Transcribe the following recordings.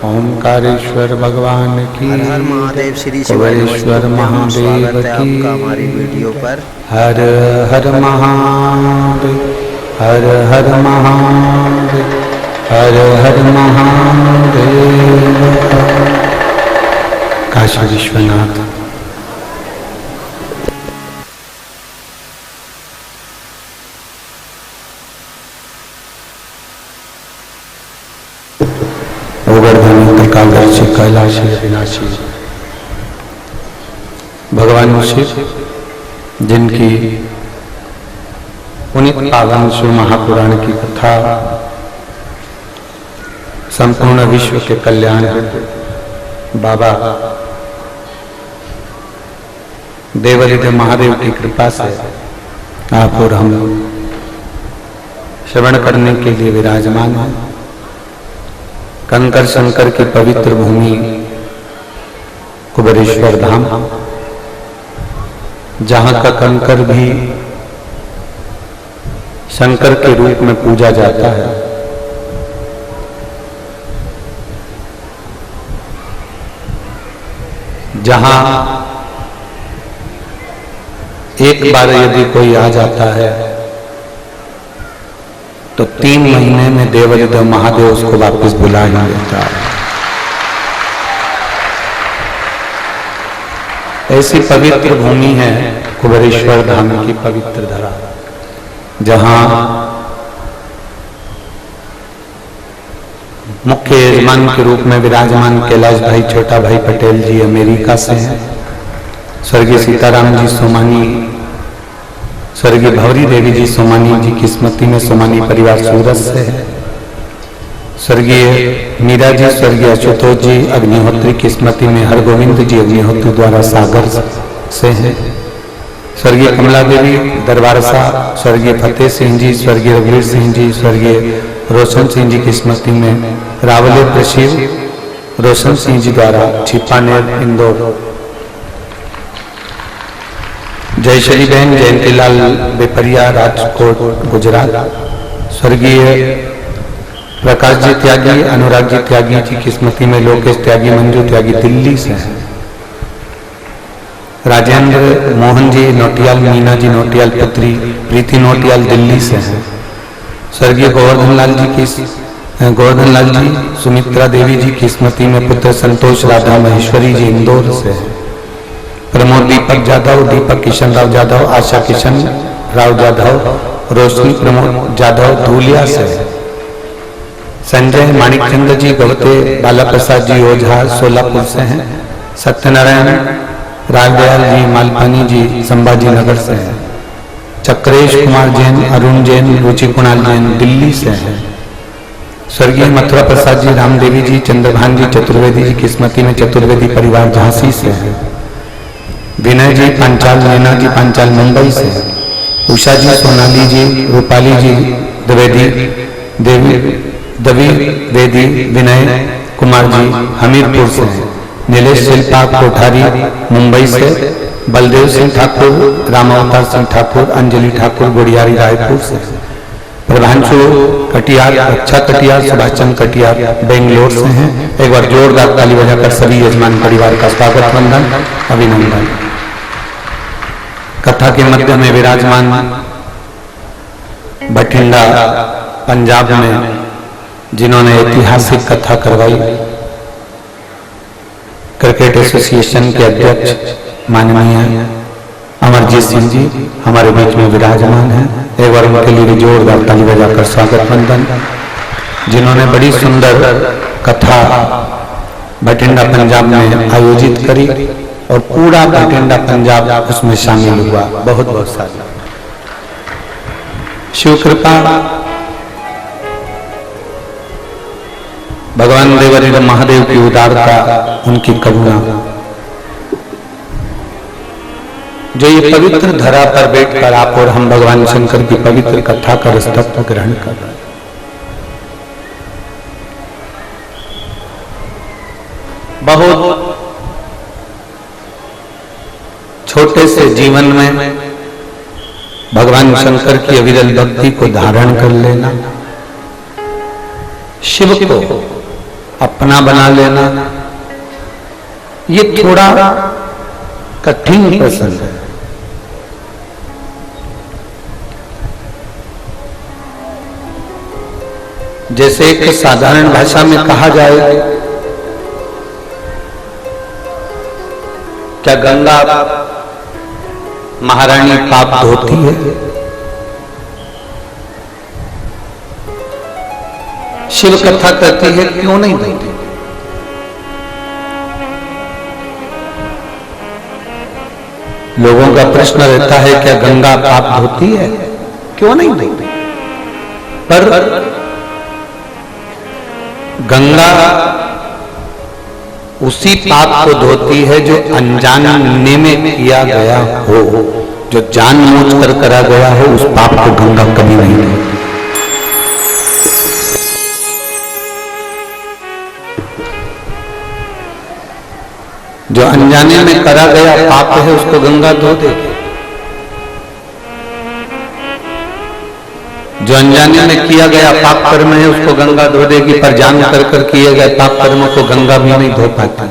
ओंकारेश्वर भगवान की, हर हर महादेव। श्री कुबेरेश्वर महादेव की, हमारी वीडियो पर हर हर महादेव, हर हर महादेव, हर हर महादेव। काशी विश्वनाथ। गोवर्धन त्रिकालदर्शी कैलाशी अविनाशी भगवान शिव, जिनकी पुनीत पावन शिव महापुराण की कथा संपूर्ण विश्व के कल्याण बाबा देवरिद महादेव की कृपा से आप और हम श्रवण करने के लिए विराजमान हैं। कंकर शंकर की पवित्र भूमि कुबेरेश्वर धाम, जहां का कंकर भी शंकर के रूप में पूजा जाता है। जहां एक बार यदि कोई आ जाता है तो 3 महीने में देवरिद महादेव उसको वापस बुला ही लेता है। ऐसी पवित्र भूमि है कुबेरेश्वर धाम की पवित्र धरा, जहां मुख्य यजमान के रूप में विराजमान कैलाश भाई छोटा भाई पटेल जी अमेरिका से हैं। स्वर्गीय सीताराम जी सोमानी, स्वर्गीय भवरी देवी जी सोमानी जी की स्मृति में सोमानी परिवार सूरत से है। स्वर्गीय मीरा जी, स्वर्गीय आशुतोष जी अग्निहोत्री की स्मृति में हरगोविंद जी अग्निहोत्री द्वारा सागर से हैं। स्वर्गीय कमला देवी दरबारसा, स्वर्गीय फतेह सिंह जी, स्वर्गीय रघुवीर सिंह जी, स्वर्गीय रोशन सिंह जी की स्मृति में रावले प्रशिव रोशन सिंह जी द्वारा छिपानेर इंदौर। जयश्री बहन जयंतीलाल बेपरिया राजकोट गुजरात। स्वर्गीय प्रकाश जी त्यागी, अनुराग जी त्यागी जी की स्मृति में लोकेश त्यागी, मंजू त्यागी दिल्ली से हैं। राजेंद्र मोहन जी नोटियाल, मीना जी नोटियाल पुत्री, प्रीति नोटियाल दिल्ली से हैं। स्वर्गीय गोवर्धन लाल जी सुमित्रा देवी जी की स्मृति में पुत्र संतोष राधा महेश्वरी जी इंदौर से हैं। प्रमोद दीपक जाधव, दीपक किशन राव जाधव, आशा किशन राव जाधव, रोशनी प्रमोद जाधव धूलिया से। संजय माणिकचंद्र जी गवते, बाला प्रसाद जी ओझा सोलापुर से हैं। सत्यनारायण राजदयाल जी मालपानी जी संभाजी नगर से हैं। चक्रेश कुमार जैन, अरुण जैन, रुचि कुणाल जैन दिल्ली से हैं। स्वर्गीय मथुरा प्रसाद जी, रामदेवी जी, चंद्रभान जी चतुर्वेदी जी की स्मृति में चतुर्वेदी परिवार झांसी से है। विनय जी पांचाल, नैना जी पांचाल मुंबई से, उषा जी सोनाली जी, रूपाली जी द्विवेदी, विनय कुमार जी हमीरपुर से, नीलेश शिल्पा कोठारी मुंबई से, बलदेव सिंह ठाकुर, रामावतार सिंह ठाकुर, अंजलि ठाकुर गुड़ियारी रायपुर से, प्रभांशु कटियार, अच्छा कटियार, सुभाष चंद्र कटियार बेंगलोर से हैं। एक बार जोरदार ताली बजाकर सभी यजमान परिवार का स्वागत वंदन अभिनंदन। कथा के मध्य में विराजमान बठिंडा पंजाब में जिन्होंने ऐतिहासिक कथा करवाई, क्रिकेट एसोसिएशन के अध्यक्ष माननीय अमरजीत सिंह जी हमारे बीच में विराजमान हैं। एक बार उनके लिए जोरदार ताली बजाकर स्वागत वंदन। जिन्होंने बड़ी सुंदर कथा बठिंडा पंजाब में आयोजित करी और पूरा बठिंडा पंजाब उसमें शामिल हुआ। बहुत बहुत सारा शिव कृपा, भगवान देवरिद महादेव की उदारता, उनकी करुणा, जो ये पवित्र धरा पर बैठकर आप और हम भगवान शंकर की पवित्र कथा का रसतत्व ग्रहण कर रहे हैं। बहुत छोटे से जीवन में भगवान शंकर की अविरल भक्ति को धारण कर लेना, शिव को अपना बना लेना, ये थोड़ा कठिन प्रश्न है। जैसे एक साधारण भाषा में कहा जाए, क्या गंगा महारानी पाप धोती है? शिव कथा कहती है क्यों नहीं धोती? लोगों का प्रश्न रहता है क्या गंगा पाप धोती है? क्यों नहीं धोती? पर गंगा उसी पाप को धोती है जो अनजाने में किया गया हो। जो जानबूझकर करा गया हो उस पाप को गंगा कभी नहीं धोती। जो अनजाने में करा गया पाप है उसको गंगा धो देगी। जो अनजाने में किया गया पाप कर्म है उसको गंगा धो देगी, पर जान कर किए गए पाप कर्मों को गंगा भी नहीं धो पाती।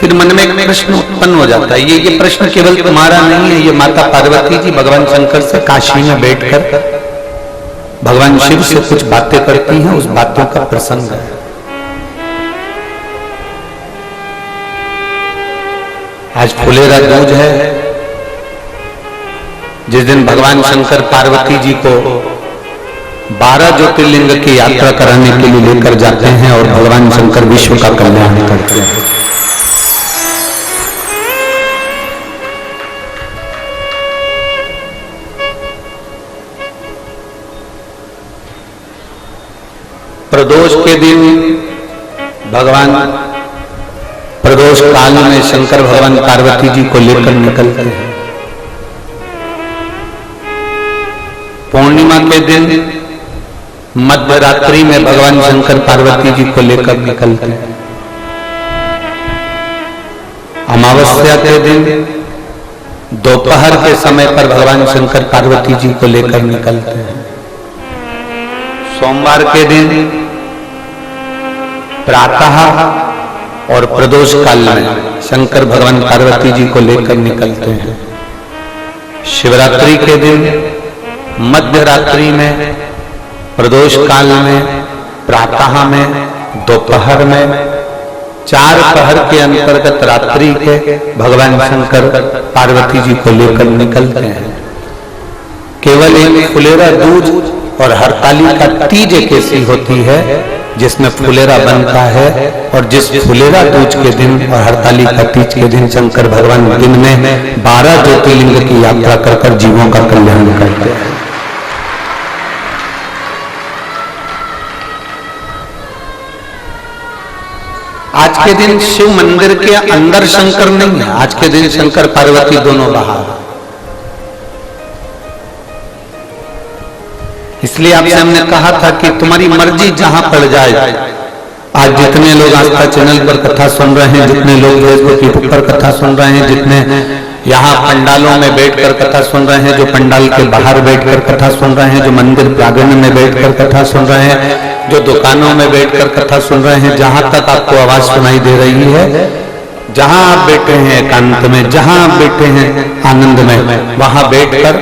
फिर मन में एक प्रश्न उत्पन्न हो जाता है। ये प्रश्न केवल तुम्हारा नहीं है, ये माता पार्वती जी भगवान शंकर से काशी में बैठकर भगवान शिव से कुछ बातें करती हैं, उस बातों का प्रसंग है। आज फुलेरा दूज है, जिस दिन भगवान शंकर पार्वती जी को 12 ज्योतिर्लिंग की यात्रा कराने के लिए लेकर जाते हैं और भगवान शंकर विश्व का कल्याण करते हैं। प्रदोष के दिन भगवान प्रदोष काल में शंकर भगवान पार्वती जी को लेकर निकलते हैं। पूर्णिमा के दिन मध्य रात्रि में भगवान शंकर पार्वती जी को लेकर निकलते हैं। अमावस्या के दिन दोपहर के समय पर भगवान शंकर पार्वती जी को लेकर निकलते हैं। सोमवार के दिन प्रातः और प्रदोष काल में शंकर भगवान पार्वती जी को लेकर निकलते हैं। शिवरात्रि के दिन मध्य रात्रि में, प्रदोष काल में, प्रातः में, दोपहर में, 4 पहर के अंतर्गत रात्रि के भगवान शंकर पार्वती जी को लेकर निकलते हैं। केवल एक फुलेरा दूज और हरतालिका तीज एक ऐसी होती है जिसमें फुलेरा बनता है, और जिस फुलेरा दूज के दिन और हरतालिका तीज के दिन शंकर भगवान दिन में 12 ज्योतिर्लिंग की यात्रा कर जीवों का कल्याण करते हैं। आज के दिन शिव मंदिर के अंदर शंकर नहीं है, आज के दिन शंकर पार्वती दोनों बाहर। इसलिए आपसे हमने कहा था कि तुम्हारी मर्जी जहां पड़ जाए। आज जितने लोग आस्था चैनल पर कथा सुन रहे हैं, जितने लोग फेसबुक यूट्यूब पर कथा सुन रहे हैं, जितने यहाँ पंडालों में बैठकर कथा सुन रहे हैं, जो पंडाल के बाहर बैठकर कथा सुन रहे हैं, जो मंदिर प्रांगण में बैठकर कथा सुन रहे हैं, जो दुकानों में बैठकर कथा सुन रहे हैं, जहां तक आपको आवाज सुनाई दे रही है, जहां आप बैठे हैं एकांत में, जहां आप बैठे हैं आनंद में, वहां बैठकर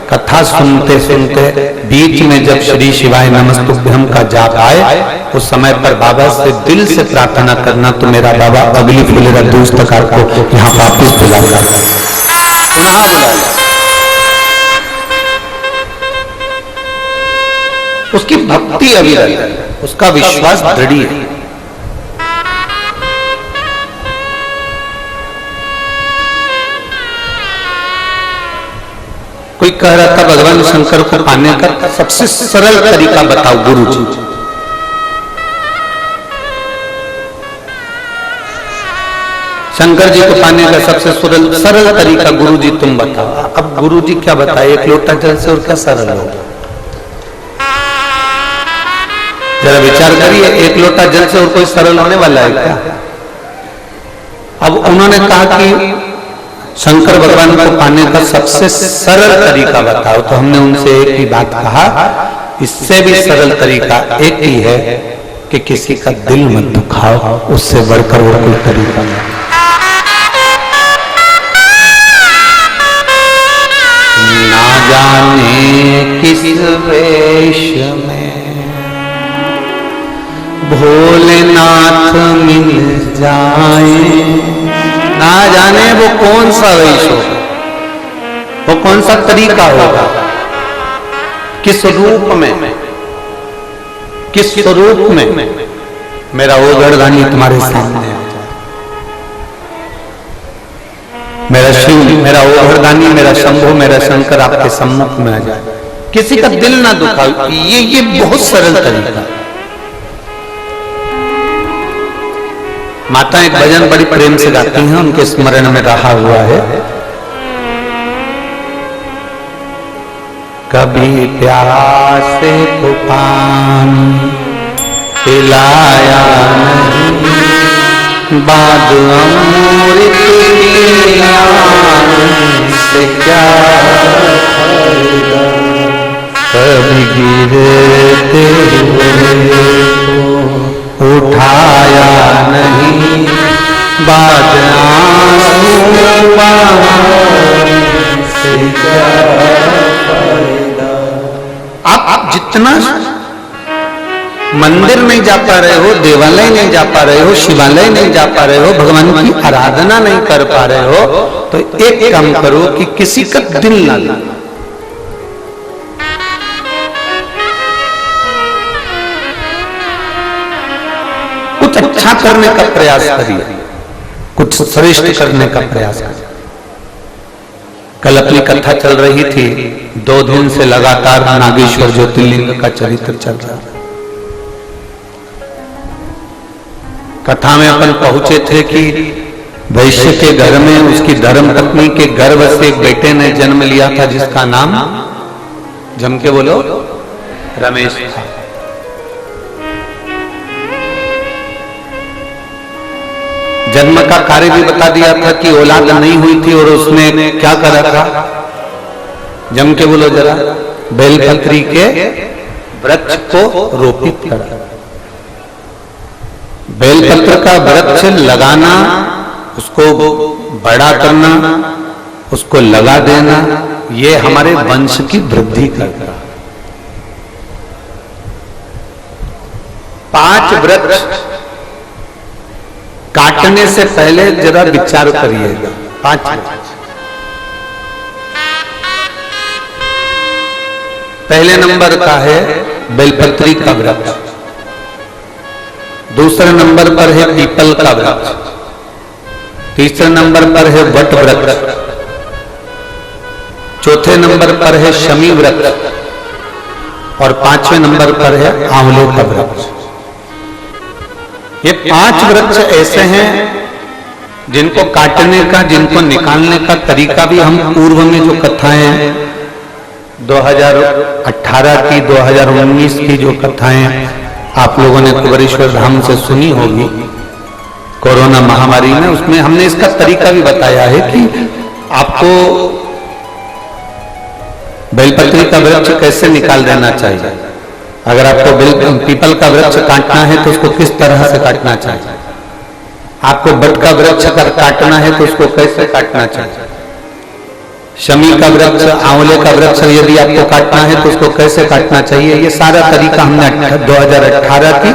कथा सुनते सुनते बीच में जब श्री शिवाय नमस्तुभ्यम का जाप आए, उस समय पर बाबा से दिल से प्रार्थना करना तो मेरा बाबा अगली फुलेरा दूज तक आपको यहाँ वापिस बुला कर पुनः बुला। उसकी भक्ति अविरल है, उसका विश्वास दृढ़ है। कोई कह रहा था भगवान शंकर को पाने का सबसे सरल तरीका बताओ गुरु जी। शंकर जी को पाने का सबसे सरल तरीका गुरु जी तुम बताओ। अब गुरु जी क्या बताए, एक लोटा जल से और क्या सरल होगा? जरा विचार करिए, एक लोटा जल से और कोई सरल होने वाला है क्या? अब उन्होंने कहा कि शंकर भगवान को पाने का सबसे सरल तरीका बताओ, तो हमने उनसे एक ही बात कहा इससे भी सरल तरीका एक ही है कि किसी का दिल मत दुखाओ, उससे बढ़कर वो कोई तरीका नहीं। ना जाने किस वेश में भोलेनाथ मिल जाए, ना जाने वो कौन सा वेश होगा, वो कौन सा तरीका होगा, किस रूप में, किस स्वरूप में मेरा वो गर्दानी तुम्हारे सामने आ जाए, मेरा शिव, मेरा वो गर्दानी, मेरा शंभु, मेरा शंकर आपके सम्मुख में आ जाए, किसी का दिल ना दुखाओ। ये बहुत सरल तरीका है। माता एक भजन बड़ी प्रेम से गाती हैं, उनके स्मरण में रहा हुआ है। कभी प्यासे को पानी पिलाया नहीं, बाद अमृत से क्या फायदा, कभी गिरते हुए को उठाया नहीं, बाद आंसू से क्या फायदा। आप जितना मंदिर नहीं जा पा रहे हो, देवालय नहीं जा पा रहे हो, शिवालय नहीं जा पा रहे हो, भगवान की आराधना नहीं कर पा रहे हो, तो एक काम करो कि किसी का दिल ना लो। कुछ अच्छा करने का प्रयास करिए, कुछ श्रेष्ठ करने का प्रयास करिए। कल अपनी कथा चल रही थी, 2 दिन से लगातार नागेश्वर ज्योतिर्लिंग का चरित्र चल रहा है। कथा में अपन पहुंचे थे कि वैश्य के घर में उसकी धर्म पत्नी के गर्भ से एक बेटे ने जन्म लिया था, जिसका नाम जम के बोलो रमेश था। जन्म का कार्य भी बता दिया था कि औलाद नहीं हुई थी और उसने क्या करा था, जम के बोलो जरा, बेलपत्री के वृक्ष को रोपित करा। बेलपत्र का वृक्ष लगाना, उसको बड़ा करना, उसको लगा देना, ये हमारे वंश की वृद्धि करता। 5 वृक्ष काटने से पहले जरा विचार करिएगा। 5 पहले नंबर का है बेलपत्री का वृक्ष, दूसरे नंबर पर है पीपल का वृक्ष, तीसरे नंबर पर है वट वृक्ष, चौथे नंबर पर है शमी वृक्ष और 5वें नंबर पर है आंवले का वृक्ष। ये 5 वृक्ष ऐसे हैं जिनको काटने का, जिनको निकालने का तरीका भी हम पूर्व में जो कथाएं 2018 की, 2019 की जो कथाएं आप लोगों ने कुबेरेश्वर धाम से सुनी होगी कोरोना महामारी में, उसमें हमने इसका तरीका भी बताया है कि आपको बेलपत्री का वृक्ष कैसे निकाल देना चाहिए। अगर आपको पीपल का वृक्ष काटना है तो उसको किस तरह से काटना चाहिए, आपको बट का वृक्ष काटना है तो उसको कैसे काटना चाहिए, शमी का वृक्ष, आंवले का वृक्ष यदि आपको काटना है तो उसको कैसे काटना चाहिए। ये सारा तरीका हमने 2018 की,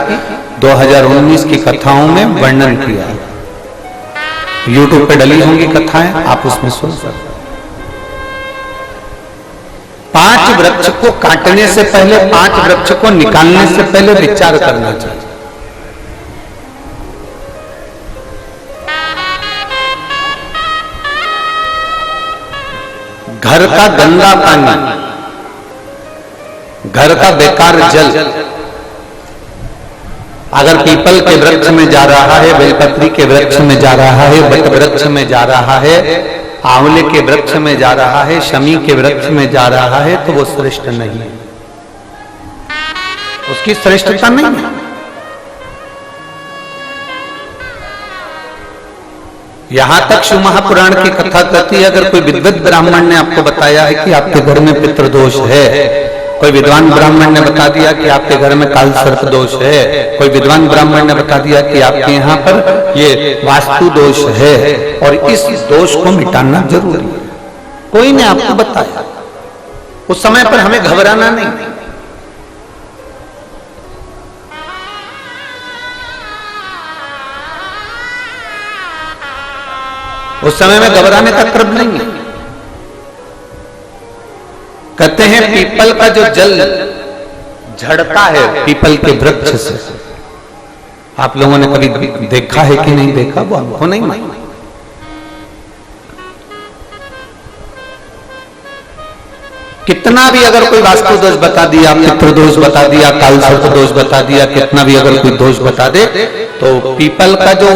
2019 की कथाओं में वर्णन किया है। YouTube पे डली होंगी कथाएं, आप उसमें सुन सकते। 5 वृक्ष को काटने से पहले, 5 वृक्ष को निकालने से पहले विचार करना चाहिए। घर का गंदा पानी, घर का बेकार जल अगर पीपल के वृक्ष में जा रहा है, बेलपत्री के वृक्ष में जा रहा है, बट वृक्ष में जा रहा है, आंवले के वृक्ष में जा रहा है, शमी के वृक्ष में जा रहा है, तो वो श्रेष्ठ नहीं है, उसकी श्रेष्ठता नहीं है। यहां तक शिव महापुराण की कथा कहती है, अगर कोई विद्वत ब्राह्मण ने आपको बताया है कि आपके घर में पितृदोष है कोई विद्वान ब्राह्मण ने बता दिया कि आपके घर में काल सर्प दोष है, कोई विद्वान ब्राह्मण ने बता दिया कि आपके यहाँ पर ये वास्तु दोष है और इस दोष को मिटाना जरूरी है। कोई ने आपको बताया, उस समय पर हमें घबराना नहीं। उस समय में घबराने का क्रम नहीं है। कहते हैं पीपल का जो जल झड़ता है पीपल के वृक्ष से, आप लोगों ने कभी देखा है कि नहीं देखा, वो हमको नहीं मालूम। कितना भी अगर कोई वास्तु दोष बता दिया, पितृ दोष बता दिया, काल सर्प दोष बता दिया, कितना भी अगर कोई दोष बता दे, तो पीपल का जो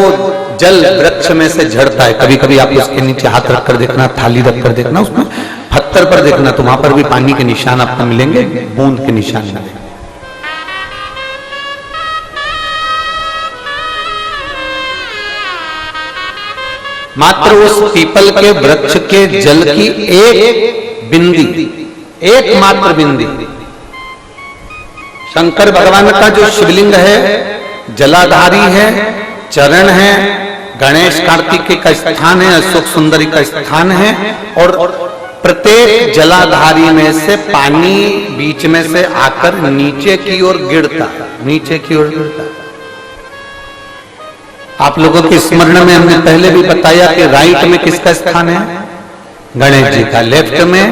जल वृक्ष में से झड़ता है, कभी कभी आप उसके नीचे हाथ रखकर देखना, थाली रखकर देखना, उसमें पत्थर पर देखना, तो वहां पर भी पानी के निशान आपको मिलेंगे, बूंद के निशान मिलेंगे। मात्र उस पीपल के वृक्ष के जल की एक बिंदी, एकमात्र बिंदी, शंकर भगवान का जो शिवलिंग है जलाधारी है, चरण है, गणेश कार्तिकेय का स्थान है, अशोक सुंदरी का स्थान है, और प्रत्येक जलाधारी में से पानी बीच में से आकर नीचे की ओर गिरता, नीचे की ओर गिरता। आप लोगों के स्मरण में हमने पहले भी बताया कि राइट में किसका स्थान है, गणेश जी का, लेफ्ट में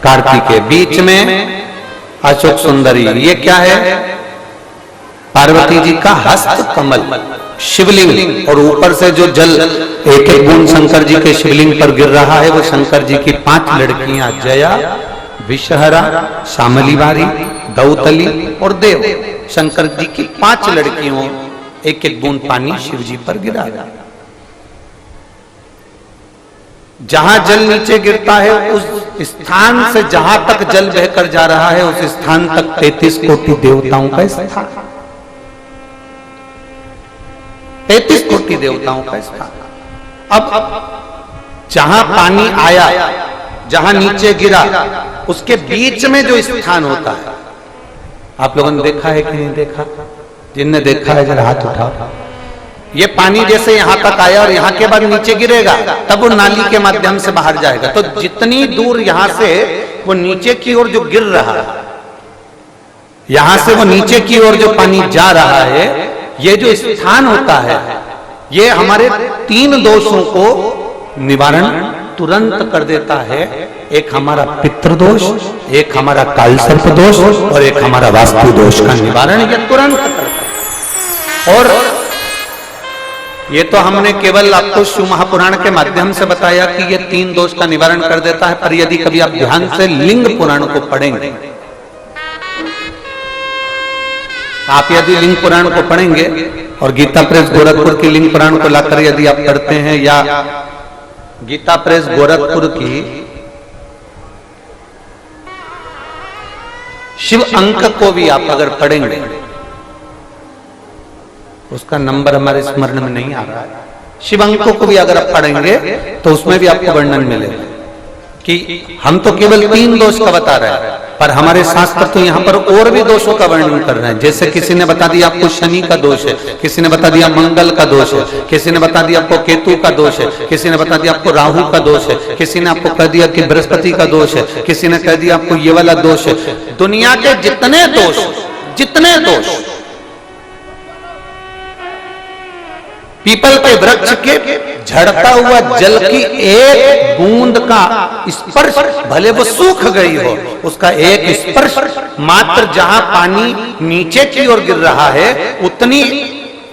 कार्तिकेय, बीच में अशोक सुंदरी। ये क्या है, पार्वती जी का हस्त कमल शिवलिंग, और ऊपर से जो जल एक एक बूंद शंकर जी के शिवलिंग पर गिर रहा है, वो शंकर जी की 5 लड़कियां जया, विषहरा, शामलीवारी, दौतली और देव, शंकर जी की 5 लड़कियों एक एक बूंद पानी शिव जी पर गिरा। जहां जल नीचे गिरता है उस स्थान से जहां तक जल बहकर जा रहा है उस स्थान तक 33 कोटि देवताओं का स्थान, 33 कोटि देवताओं का स्थान। अब जहां पानी आया, जहां नीचे गिरा, उसके बीच में जो स्थान होता है, आप लोगों ने देखा है कि नहीं देखा? जिनने देखा है जरा हाथ उठाओ। ये पानी जैसे यहां तक आया और यहां के बाद नीचे गिरेगा, तब वो नाली के माध्यम से बाहर जाएगा। तो जितनी दूर यहां से वो नीचे की ओर जो गिर रहा है, यहां से वो नीचे की ओर जो पानी जा रहा है, ये जो स्थान होता है, ये हमारे 3 दोषों को निवारण तुरंत कर देता है। एक हमारा पितृदोष, एक हमारा काल सर्प दोष और एक हमारा वास्तु दोष का निवारण ये तुरंत करता है। और ये तो हमने केवल आपको शिव महापुराण के माध्यम से बताया कि ये 3 दोष का निवारण कर देता है, पर यदि कभी आप ध्यान से लिंग पुराण को पढ़ेंगे, आप यदि लिंग पुराण को पढ़ेंगे और गीता प्रेस गोरखपुर की लिंग पुराण को लाकर यदि आप पढ़ते हैं, या गीता प्रेस गोरखपुर की शिव अंक को भी आप अगर पढ़ेंगे, उसका नंबर हमारे स्मरण में नहीं आ रहा है, शिव अंकों को भी अगर आप पढ़ेंगे तो उसमें भी आपको वर्णन मिलेगा कि हम तो केवल 3 दोष का बता रहे हैं, पर हमारे शास्त्र तो यहाँ पर और भी दोषों का वर्णन कर रहे हैं। जैसे किसी ने बता दिया आपको शनि का दोष है, किसी ने बता दिया मंगल का दोष है, किसी ने बता दिया आपको केतु का दोष है, किसी ने बता दिया आपको राहु का दोष है, किसी ने आपको कह दिया कि बृहस्पति का दोष है, किसी ने कह दिया आपको ये वाला दोष है। दुनिया के जितने दोष पीपल के वृक्ष के झड़ता हुआ जल की एक बूंद का स्पर्श, भले वो सूख गई हो, उसका एक स्पर्श मात्र जहां पानी नीचे की ओर गिर रहा है, उतनी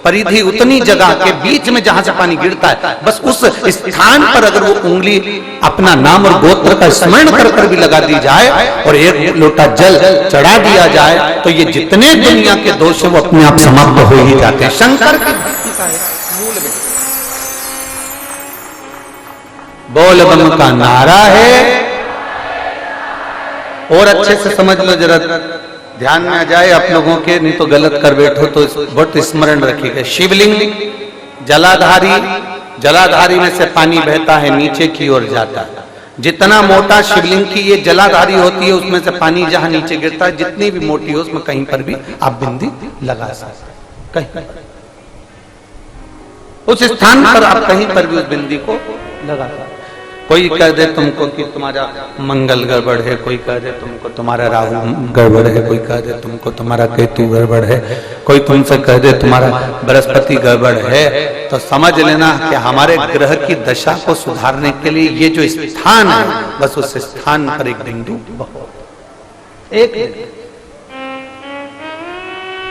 परिधि, उतनी जगह के बीच में जहां से पानी गिरता है, बस उस स्थान पर अगर वो उंगली अपना नाम और गोत्र का स्मरण कर भी लगा दी जाए और एक लोटा जल चढ़ा दिया जाए, तो ये जितने दुनिया के दोष है वो अपने आप समाप्त हो ही जाते हैं। शंकर की भक्ति का है मूल में बोल बम का नारा है। और अच्छे से समझ लो, जरा ध्यान में आ जाए आप लोगों के, नहीं तो गलत कर बैठो तो बहुत स्मरण रखिएगा। शिवलिंग जलाधारी, जलाधारी में से पानी बहता है नीचे की ओर जाता है, जितना मोटा शिवलिंग की ये जलाधारी होती है, उसमें से पानी जहां नीचे गिरता है, जितनी भी मोटी हो, उसमें कहीं पर भी आप बिंदी लगा सकते हैं। कहीं उस स्थान पर आप कहीं पर भी उस बिंदी को लगा सकते। कोई कह दे तुमको कि तुम्हारा मंगल गड़बड़ है, कोई कह दे तुमको तुम्हारा राहु गड़बड़ है, कोई कह दे तुमको तुम्हारा केतु गड़बड़ है, कोई तुमसे कह दे तुम्हारा बृहस्पति गड़बड़ है, तो समझ लेना कि हमारे ग्रह की दशा को सुधारने के लिए ये जो स्थान है, बस उस स्थान पर एक बिंदु एक।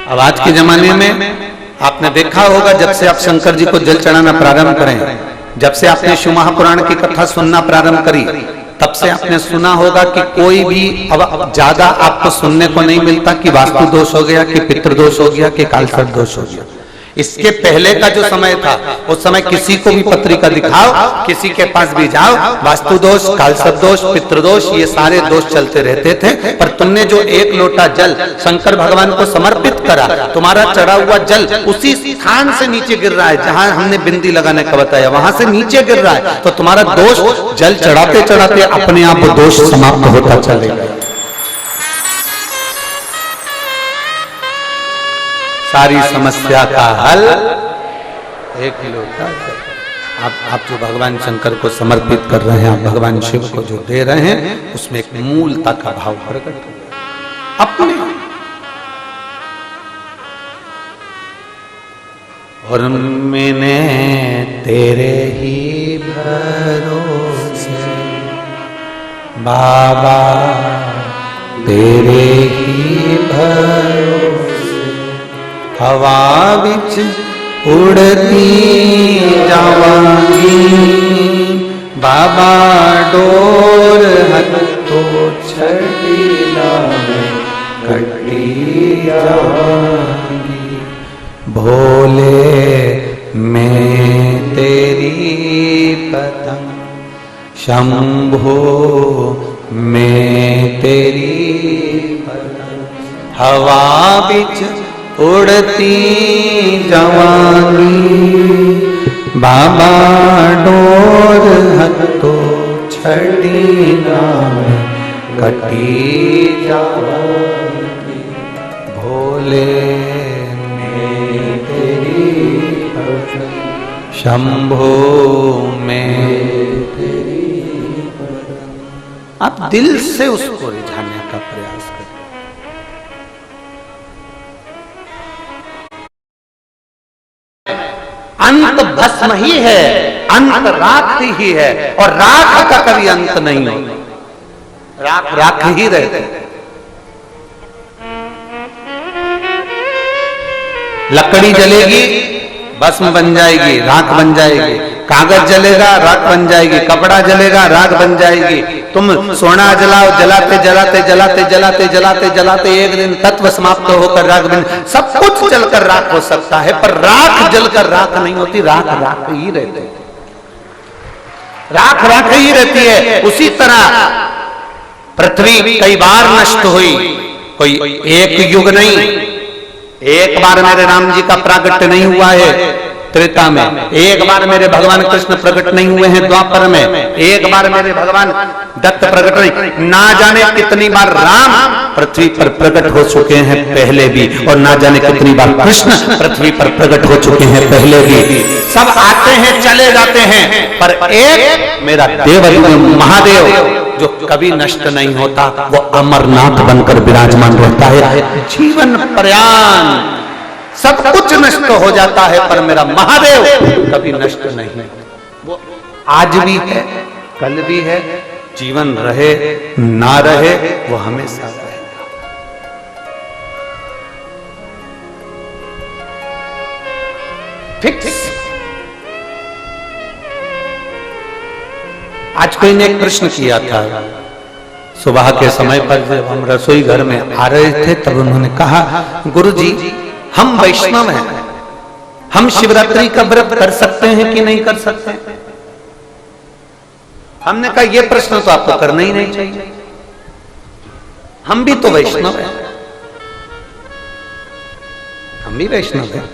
अब आज के जमाने में आपने देखा होगा, जब से आप शंकर जी को जल चढ़ाना प्रारंभ करें, जब से आपने शिव महापुराण की कथा सुनना प्रारंभ करी, तब से आपने सुना होगा कि कोई भी अब ज्यादा आपको सुनने को नहीं मिलता कि वास्तु दोष हो गया, कि पितृदोष हो गया, कि कालसर्प दोष हो गया। इसके पहले का जो समय था, उस समय किसी को भी पत्रिका दिखाओ, किसी के पास भी जाओ, वास्तु दोष, कालसर्प दोष, पितृदोष, ये सारे दोष चलते रहते थे। पर तुमने जो एक लोटा जल शंकर भगवान को समर्पित करा, तुम्हारा चढ़ा हुआ जल उसी स्थान से नीचे गिर रहा है जहां हमने बिंदी लगाने का बताया, वहां से नीचे गिर रहा है, तो तुम्हारा दोष जल चढ़ाते चढ़ाते अपने आप वो दोष समाप्त होता चलेगा। सारी समस्या का हल एक लोटा जल। आप जो भगवान शंकर को समर्पित कर रहे हैं, आप भगवान शिव को जो दे रहे हैं, उसमें एक मूलता का भाव प्रकट हो अपने। और मैंने तेरे ही भरोसे बाबा, तेरे ही भरोसे हवा बिच उड़ती जावांगी, बाबा डोर हथो छड़ी लावे कटी जावांगी। भोले मैं तेरी पतंग, शंभो मैं तेरी पतंग, हवा बिच उड़ती जवानी, बाबा डोर हथो छड़ी लावे कटी जावानी। भोले मैं तेरी पतंग, शंभो मैं तेरी पतंग। आप दिल से उसको रिझाने का प्रयास करें। अंत भस्म ही है, अंत राख ही है, और राख का कभी अंत नहीं हो। राख राख ही रहते। लकड़ी जलेगी भस्म बन जाएगी, राख बन जाएगी। कागज जलेगा राख बन जाएगी, कपड़ा जलेगा राख बन जाएगी। तुम सोना जलाओ, जलाते जलाते जलाते जलाते जलाते जलाते एक दिन तत्व समाप्त होकर राख बन, सब कुछ जलकर राख हो सकता है, पर राख जलकर राख नहीं होती। राख राख ही रहती है, राख राख ही रहती है। उसी तरह पृथ्वी कई बार नष्ट हुई, कोई एक युग नहीं। एक बार मेरे राम जी का प्रागट्य नहीं हुआ है त्रेता में, एक बार मेरे भगवान कृष्ण प्रकट नहीं हुए हैं द्वापर में, एक बार मेरे भगवान दत्त प्रकट नहीं, ना जाने कितनी बार राम पृथ्वी पर प्रकट हो चुके हैं पहले भी, और ना जाने कितनी बार कृष्ण पृथ्वी पर प्रकट हो चुके हैं पहले भी। सब आते हैं चले जाते हैं, पर एक मेरा देव महादेव जो कभी नष्ट नहीं होता, वो अमरनाथ बनकर विराजमान रहता है जीवन पर्यंत। सब कुछ नष्ट हो जाता है, पर मेरा महादेव कभी नष्ट नहीं। वो आज भी है, कल भी है, जीवन रहे ना रहे, वो हमेशा रहेगा। फिक्स। आज कोई ने एक प्रश्न किया था सुबह के समय पर, जब हम रसोई घर में आ रहे थे, तब उन्होंने कहा, गुरुजी हम वैष्णव हैं, हम शिवरात्रि का व्रत कर सकते हैं कि नहीं कर सकते? हमने कहा यह प्रश्न तो आपको करना ही नहीं चाहिए, हम भी तो वैष्णव हैं, हम भी वैष्णव हैं।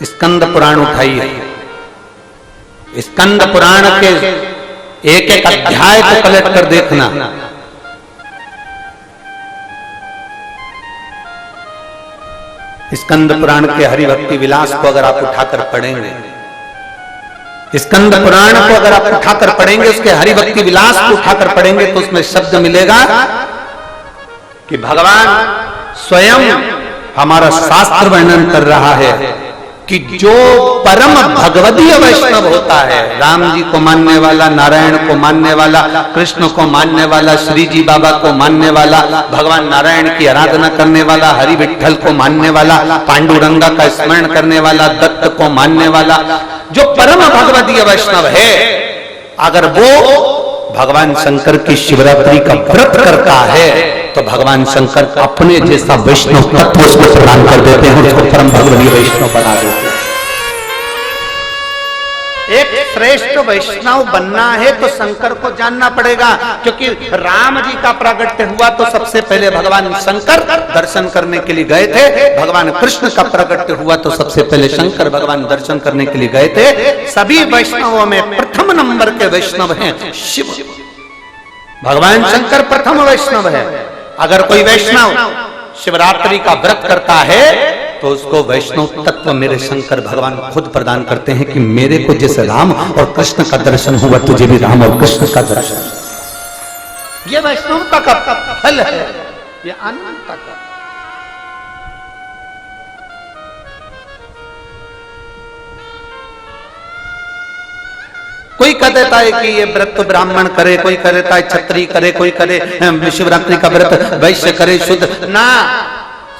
स्कंद पुराण उठाइए, स्कंद पुराण के एक एक अध्याय को कलेक्ट कर देखना। स्कंद पुराण के हरिभक्ति विलास को अगर आप उठाकर पढ़ेंगे, स्कंद पुराण को अगर आप उठाकर पढ़ेंगे, उसके हरिभक्ति विलास को उठाकर पढ़ेंगे तो उसमें शब्द मिलेगा कि भगवान स्वयं हमारा शास्त्र वर्णन कर रहा है कि जो परम भगवदीय वैष्णव होता है, राम जी को मानने वाला, नारायण को मानने वाला, कृष्ण को मानने वाला, श्री जी बाबा को मानने वाला, भगवान नारायण की आराधना करने वाला, हरि विठल को मानने वाला, पांडुरंगा का स्मरण करने वाला, दत्त को मानने वाला, जो परम भगवदीय वैष्णव है, अगर वो भगवान शंकर की शिवरात्रि का व्रत करता है तो भगवान शंकर अपने जैसा वैष्णव तत्व उसको प्रदान कर देते हैं, उसको परम भगवदीय वैष्णव बना देते हैं। एक श्रेष्ठ वैष्णव बनना है तो शंकर को जानना पड़ेगा, क्योंकि राम जी का प्रागट्य हुआ तो सबसे पहले भगवान शंकर दर्शन करने के लिए गए थे। भगवान कृष्ण का प्रागट्य हुआ तो सबसे पहले शंकर भगवान दर्शन करने के लिए गए थे। सभी वैष्णवों में प्रथम नंबर के वैष्णव हैं शिव। भगवान शंकर प्रथम वैष्णव है। अगर कोई वैष्णव शिवरात्रि का व्रत करता है तो उसको वैष्णव तत्व मेरे शंकर भगवान खुद प्रदान करते हैं कि मेरे को जैसे राम और कृष्ण का दर्शन हुआ तुझे भी राम और कृष्ण का दर्शन। ये वैष्णवता का फल है, ये अनंतता का। कोई कह देता है कि ये व्रत तो ब्राह्मण करे, कोई कह देता है क्षत्रिय करे, कोई करे शिवरात्रि का व्रत वैश्य करे, शुद्ध ना।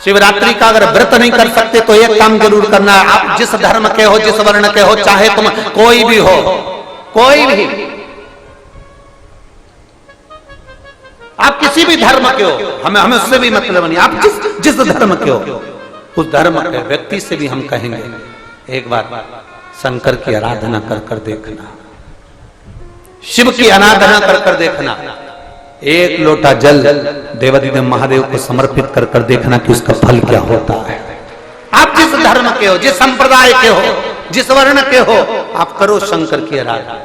शिवरात्रि का अगर व्रत नहीं कर सकते तो एक काम जरूर करना, आप जिस धर्म के हो, जिस वर्ण के हो, चाहे तुम कोई भी हो, कोई भी, आप किसी भी धर्म के हो, हमें उससे भी मतलब नहीं, आप जिस धर्म के हो उस धर्म के व्यक्ति से भी हम कहेंगे एक बार शंकर की आराधना कर देखना, शिव की आराधना कर देखना। एक लोटा जल देवादिदेव महादेव को समर्पित कर देखना कि उसका फल क्या होता है। आप जिस धर्म के हो, जिस संप्रदाय के हो, जिस वर्ण के हो, आप करो शंकर की आराधना।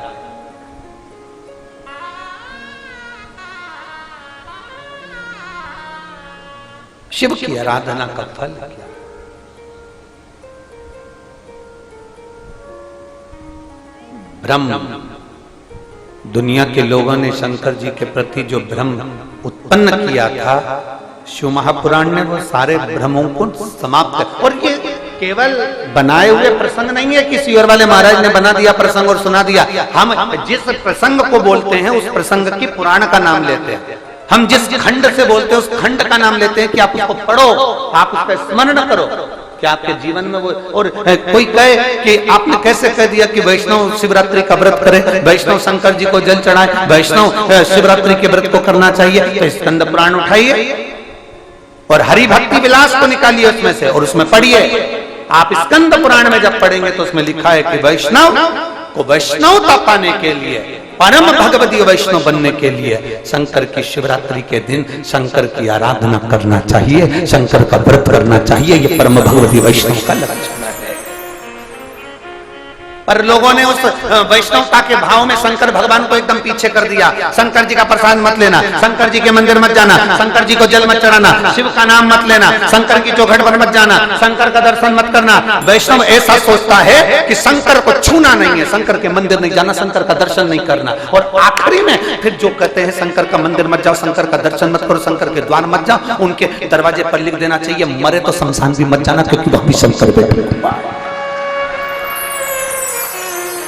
शिव की आराधना का फल क्या? ब्रह्म, दुनिया के लोगों ने शंकर जी के प्रति जो भ्रम उत्पन्न किया था, शिव महापुराण ने वो सारे भ्रमों को समाप्त। और ये केवल बनाए हुए प्रसंग नहीं है कि सीवर वाले महाराज ने बना दिया प्रसंग और सुना दिया। हम जिस प्रसंग को बोलते हैं उस प्रसंग की पुराण का नाम लेते हैं। हम जिस खंड से बोलते हैं उस खंड का नाम लेते हैं कि आप उसको पढ़ो, आप उसका स्मरण करो कि आपके जीवन में वो। और कोई कहे कि आपने कैसे कह दिया कि वैष्णव शिवरात्रि का व्रत करे, वैष्णव शंकर जी को जल चढ़ाए, वैष्णव शिवरात्रि के व्रत को करना चाहिए, तो स्कंद पुराण उठाइए और हरि भक्ति विलास को निकालिए उसमें से और उसमें पढ़िए। आप स्कंद पुराण में जब पढ़ेंगे तो उसमें लिखा है कि वैष्णव को वैष्णवता पाने के लिए, परम भगवदीय वैष्णव बनने के लिए शंकर की शिवरात्रि के दिन शंकर की आराधना करना चाहिए, शंकर का व्रत करना चाहिए। ये परम भगवदीय वैष्णव का लक्षण है। पर लोगों ने उस वैष्णवता के भाव में शंकर भगवान को एकदम पीछे कर दिया। शंकर जी का प्रसाद मत लेना, शंकर जी के मंदिर मत जाना, शंकर जी को जल मत चढ़ाना, शिव का नाम मत लेना, शंकर की चौखट पर मत जाना, शंकर का दर्शन मत करना। वैष्णव ऐसा सोचता है कि शंकर को छूना नहीं है, शंकर के मंदिर नहीं जाना, शंकर का दर्शन नहीं करना। और आखिरी में फिर जो कहते हैं शंकर का मंदिर मत जाओ, शंकर का दर्शन मत करो, शंकर के द्वार मत जाओ, उनके दरवाजे पर लिख देना चाहिए मरे तो शमशान भी मत जाना, क्योंकि वहां भी शंकर बैठे।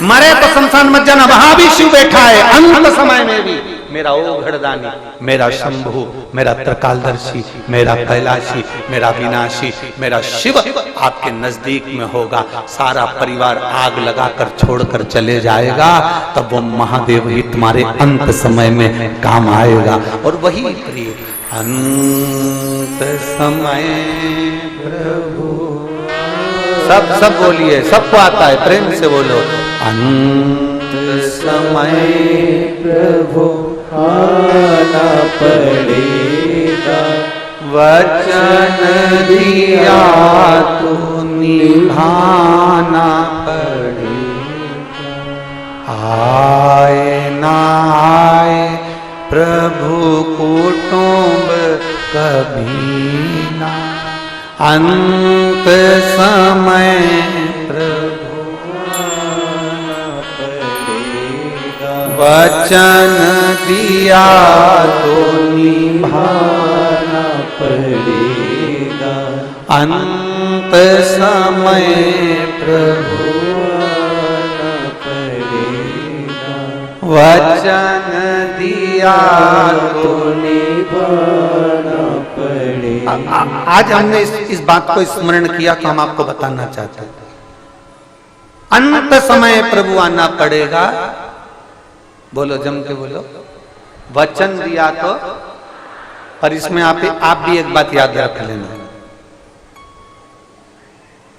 मरे तो शमशान मत जाना, वहां भी शिव बैठा है। अंत समय में भी मेरा ओघड़दानी, मेरा शंभु, मेरा त्रिकालदर्शी, मेरा कैलाशी, मेरा विनाशी, मेरा शिव आपके नजदीक में होगा। सारा परिवार आग लगाकर छोड़कर चले जाएगा, तब वो महादेव ही तुम्हारे अंत समय में काम आएगा। और वही प्रिय अंत समय प्रभु, सब बोलिए, सबको आता है, प्रेम से बोलो। अंत समय प्रभु आना पड़ेगा, वचन दिया तो निभाना पड़ेगा। आए ना आए प्रभु कुटुंब कभी ना, अंत समय प्रभु वचन दिया तो निभाना पड़ेगा, अंत समय प्रभु वचन दिया तो निभाना पड़ेगा। आज हमने इस बात को स्मरण किया तो हम आपको बताना चाहते हैं, अंत समय प्रभु आना पड़ेगा। बोलो जम के बोलो, वचन दिया तो। पर इसमें आप भी एक बात याद रख लेना,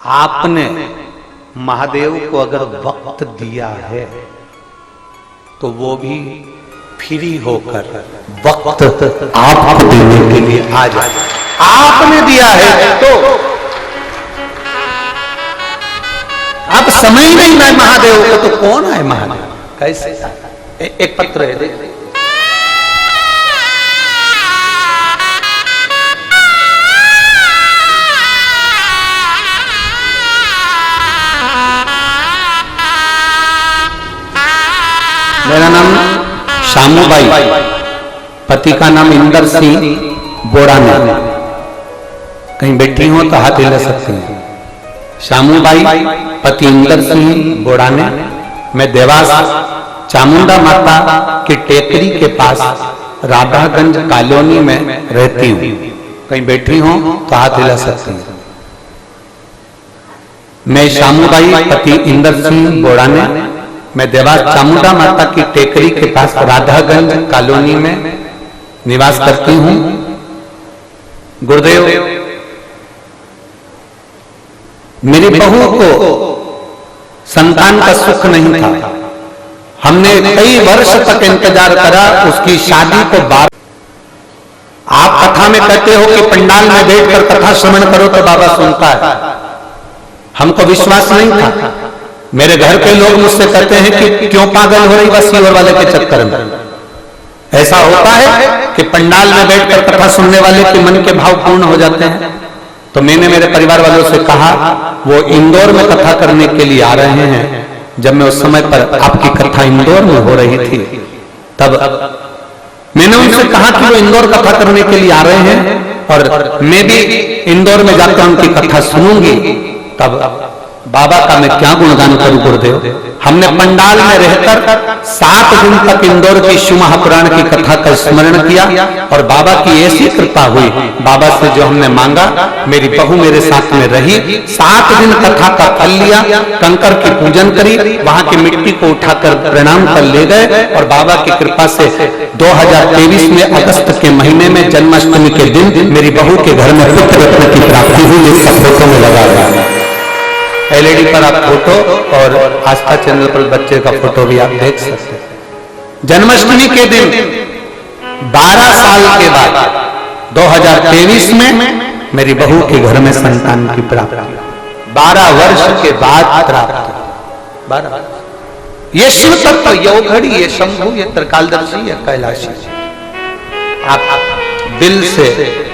आपने महादेव को अगर वक्त दिया है तो वो भी फ्री होकर वक्त आपको देने के लिए आ जाए। आपने दिया है तो आप समय नहीं ना महादेव को, तो कौन है महादेव? कैसे? एक पत्र है, देख मेरा नाम शामूबाई, पति का नाम इंदर सिंह बोड़ाने। कहीं बैठी हो तो हाथ हिला सकते हैं। शामूबाई, पति इंदर सिंह बोड़ाने। मैं देवास चामुंडा माता की टेकरी के पास राधागंज कॉलोनी में रहती हूँ। कहीं बैठी हो तो हाथ हिला सकते हैं। मैं शामूबाई, पति इंदर सिंह बोड़ाने, मैं देवास चामुंडा माता की टेकरी के पास राधागंज कॉलोनी में निवास करती हूँ। गुरुदेव, मेरी बहू को संतान का सुख नहीं था। हमने कई वर्ष तक इंतजार करा उसकी शादी को। आप कथा में कहते हो कि पंडाल में बैठकर कथा श्रवण करो तो बाबा सुनता है। हमको विश्वास नहीं था। मेरे घर के लोग मुझसे कहते हैं कि क्यों पागल हो रही बस ईश्वर वाले के चक्कर में। ऐसा होता है कि पंडाल में बैठकर कथा सुनने वाले के मन के भाव पूर्ण हो जाते हैं। तो मैंने मेरे परिवार वालों से कहा, वो इंदौर में कथा करने के लिए आ रहे हैं। जब मैं उस समय पर आपकी कथा इंदौर में हो रही थी, तब मैंने उनसे कहा कि वो इंदौर कथा करने के लिए आ रहे हैं और मैं भी इंदौर में जाकर उनकी कथा सुनूंगी। तब बाबा का मैं क्या गुणगान करूं गुरुदेव। हमने पंडाल में रहकर 7 दिन तक इंदौर की शिव महापुराण की कथा का स्मरण किया और बाबा की ऐसी कृपा हुई। बाबा से जो हमने मांगा, मेरी बहू मेरे साथ में रही। 7 दिन कथा का फल लिया, कंकर की पूजन करी, वहां की मिट्टी को उठाकर प्रणाम कर ले गए और बाबा की कृपा से 2023 में अगस्त के महीने में जन्माष्टमी के दिन मेरी बहू के घर में पुत्र रत्न की प्राप्ति हुई। इसका फोटो में लगा हुआ एलईडी पर आप फोटो और आस्था चैनल पर बच्चे का फोटो भी आप देख सकते हैं। जन्माष्टमी के दिन 12 साल के बाद 2023 में मेरी बहू के घर में संतान की प्राप्ति 12 वर्ष के बाद प्राप्त। 12 ये शिव तत्व, ये घड़ी, ये शंभु, ये त्रिकालदर्शी, ये कैलाशी। आप दिल से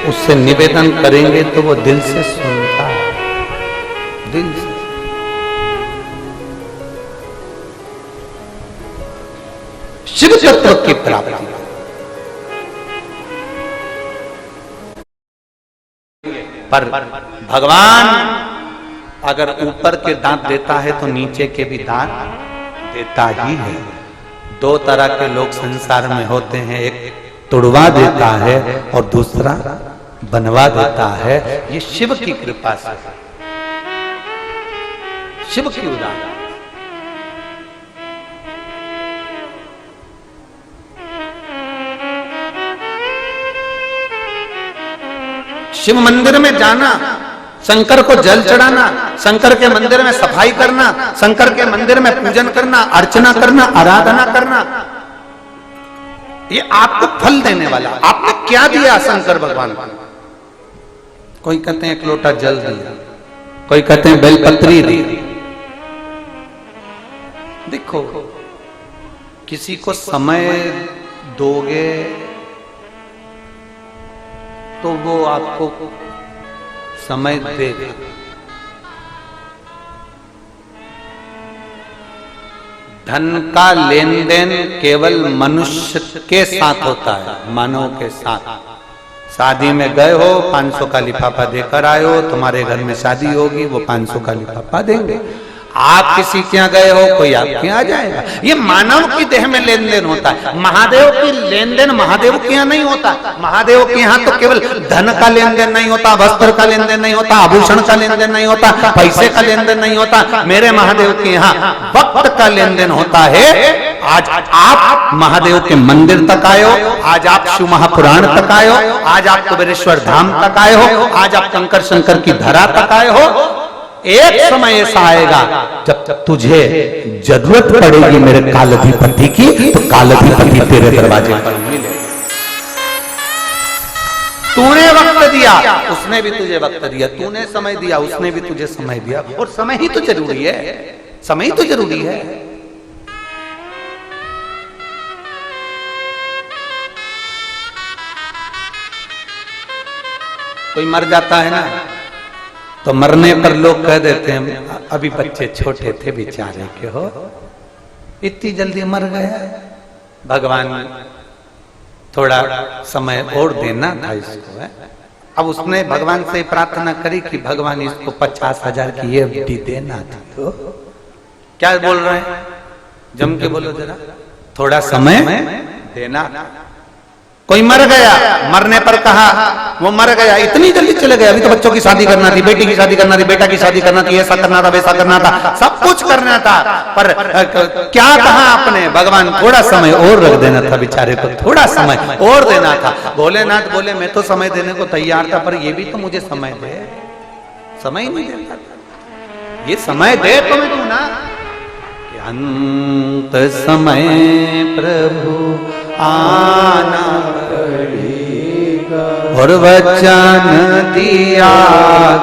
उससे निवेदन करेंगे तो वो दिल से सुनता है, दिल से। शिव तत्व की प्राप्ति। पर भगवान अगर ऊपर के दांत देता है तो नीचे के भी दांत देता ही है। 2 तरह के लोग संसार में होते हैं, एक तोड़वा देता है और दूसरा बनवा देता है। ये शिव की कृपा से, शिव की उदाहरण। शिव मंदिर में जाना, शंकर को जल चढ़ाना, शंकर के मंदिर में सफाई करना, शंकर के मंदिर में पूजन करना, अर्चना करना, आराधना करना, ये आपको फल देने वाला। आपने क्या दिया शंकर भगवान को? कोई कहते हैं 1 लोटा जल दिया, कोई कहते हैं बेलपत्री दी। देखो किसी को समय दोगे तो वो आपको समय देगा। धन का लेन देन केवल मनुष्य के साथ होता है, मानव के साथ। शादी में गए हो, 500 का लिफाफा देकर आए हो, तुम्हारे घर में शादी होगी, वो 500 का लिफाफा देंगे। आप किसी के यहाँ गए हो, कोई आपके यहाँ आ जाएगा। ये मानव की देह में लेन देन होता है। महादेव की लेन देन महादेव के यहाँ नहीं होता। महादेव के यहाँ तो केवल धन का लेन देन नहीं होता, वस्त्र का लेन देन नहीं होता, आभूषण का लेन देन नहीं होता, पैसे का लेन देन नहीं होता। मेरे महादेव के यहाँ वक्त का लेन देन होता है। आज आप महादेव के मंदिर तक आए हो, आज आप शिव महापुराण तक आए हो, आज आप कुबेरेश्वर धाम तक आए हो, आज आप कंकर शंकर की धरा तक आए हो। एक समय ऐसा आएगा जब तुझे जरूरत पड़ेगी मेरे कालाधिपति की, तो कालाधिपति तेरे दरवाजे पर मिले। तूने वक्त दिया, उसने भी तुझे वक्त दिया। तूने समय दिया, उसने भी तुझे समय दिया। और समय ही तो जरूरी है, समय ही तो जरूरी है। कोई मर जाता है ना, तो मरने पर लोग कह देते हैं अभी बच्चे छोटे थे बेचारे के हो, इतनी जल्दी मर गया। भगवान थोड़ा समय और देना था इसको है। अब उसने भगवान से प्रार्थना करी कि भगवान इसको 50,000 की एफडी देना था। तो क्या बोल रहे हैं, जम के बोलो जरा, थोड़ा समय देना। कोई मर गया, मरने पर कहा वो मर गया, इतनी जल्दी चले गए, अभी तो बच्चों की शादी करना थी, बेटी की शादी करना थी, बेटा की शादी करना थी, ऐसा करना था, वैसा करना था, सब कुछ करना था। पर क्या कहा आपने, भगवान थोड़ा समय और रख देना था बेचारे को, थोड़ा समय और देना था। भोलेनाथ बोले मैं तो समय देने को तैयार था, पर ये भी तो मुझे समय दे। समय ही नहीं देता, ये समय दे तो मैं तू ना। अंत समय प्रभु आना पड़ेगा, और वचन दिया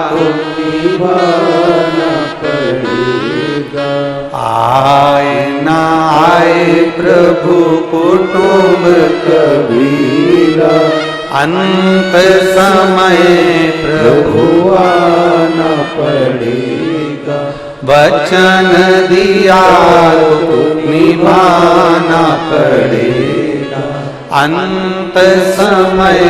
तो निभाना पड़ेगा। आए ना आए प्रभु कुटुंब कबीरा, अंत समय प्रभु आना पड़ेगा। वचन दिया तो निभाना पड़ेगा, अंत समय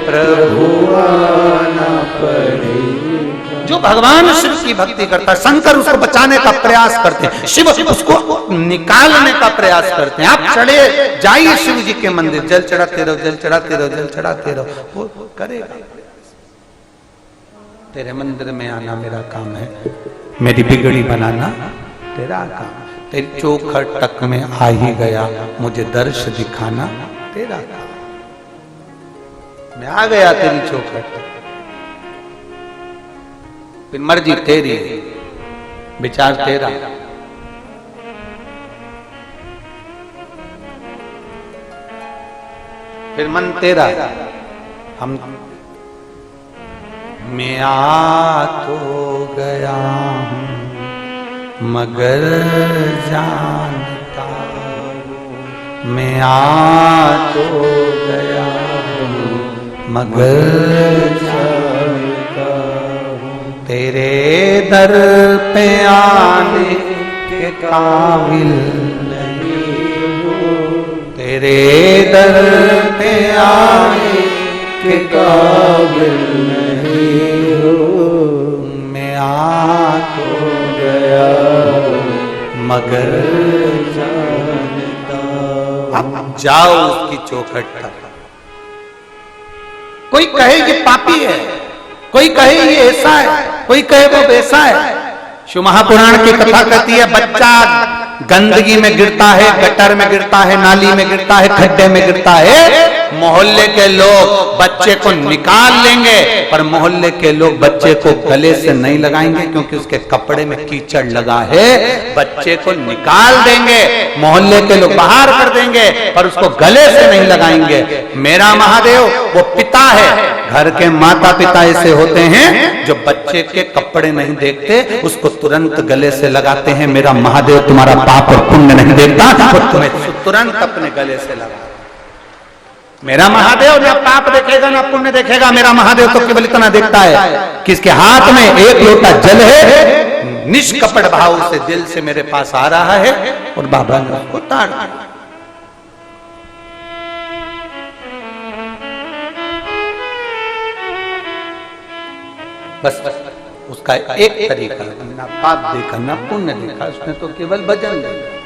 प्रभु आना पड़ेगा। जो भगवान शिव की भक्ति करता है, शंकर उसको बचाने का प्रयास करते हैं, शिव उसको निकालने का प्रयास करते हैं। आप चले जाइए शिव जी के मंदिर, जल चढ़ाते रहो, जल चढ़ाते रहो, जल चढ़ाते रहो, वो करेगा। तेरे मंदिर में आना मेरा काम है, मेरी बिगड़ी बनाना तेरा काम। तेरी चौखट तक में आ ही गया, मुझे दर्श दिखाना तेरा काम। मैं आ गया तेरी चौखट तक, फिर मर्जी तेरी, विचार तेरा। फिर मन तेरा। हम मैं आ तो गया हूँ मगर जानता हूँ, मैं आ तो गया हूँ मगर जानता हूँ, तेरे दर पे आने के काबिल नहीं हूँ, तेरे दर पे आने के काबिल नहीं हूँ। मैं आ तो गया मगर जानता हूँ। अब जाओ उसकी चौखट तक। कोई कहे ये पापी है, कोई कहे ये ऐसा है, कोई कहे वो वैसा है। शिव महापुराण की कथा कहती है बच्चा गंदगी में गिरता है, गटर में गिरता है, नाली में गिरता है, खड्डे में गिरता है, मोहल्ले के लोग बच्चे को निकाल लेंगे, पर मोहल्ले के लोग बच्चे को गले से नहीं लगाएंगे क्योंकि उसके कपड़े में कीचड़ लगा है। बच्चे को निकाल देंगे, मोहल्ले के लोग बाहर कर देंगे, पर उसको गले से नहीं लगाएंगे। मेरा महादेव वो पिता है। घर के माता पिता ऐसे होते हैं जो बच्चे के कपड़े नहीं देखते, उसको तुरंत गले से लगाते हैं। मेरा महादेव तुम्हारा पाप और पुण्य नहीं देखता, वो तुम्हें तुरंत अपने गले से लगा। मेरा महादेव ना पाप देखेगा ना पुण्य देखेगा, मेरा महादेव तो केवल इतना देखता है कि इसके हाथ में एक लोटा जल है, निष्कपट भाव से दिल से मेरे पास आ रहा है, और बाबा ने उसको ताड़ दिया। बस उसका एक तरीका, ना पाप देखा ना पुण्य देखा, उसने तो केवल भजन देखा,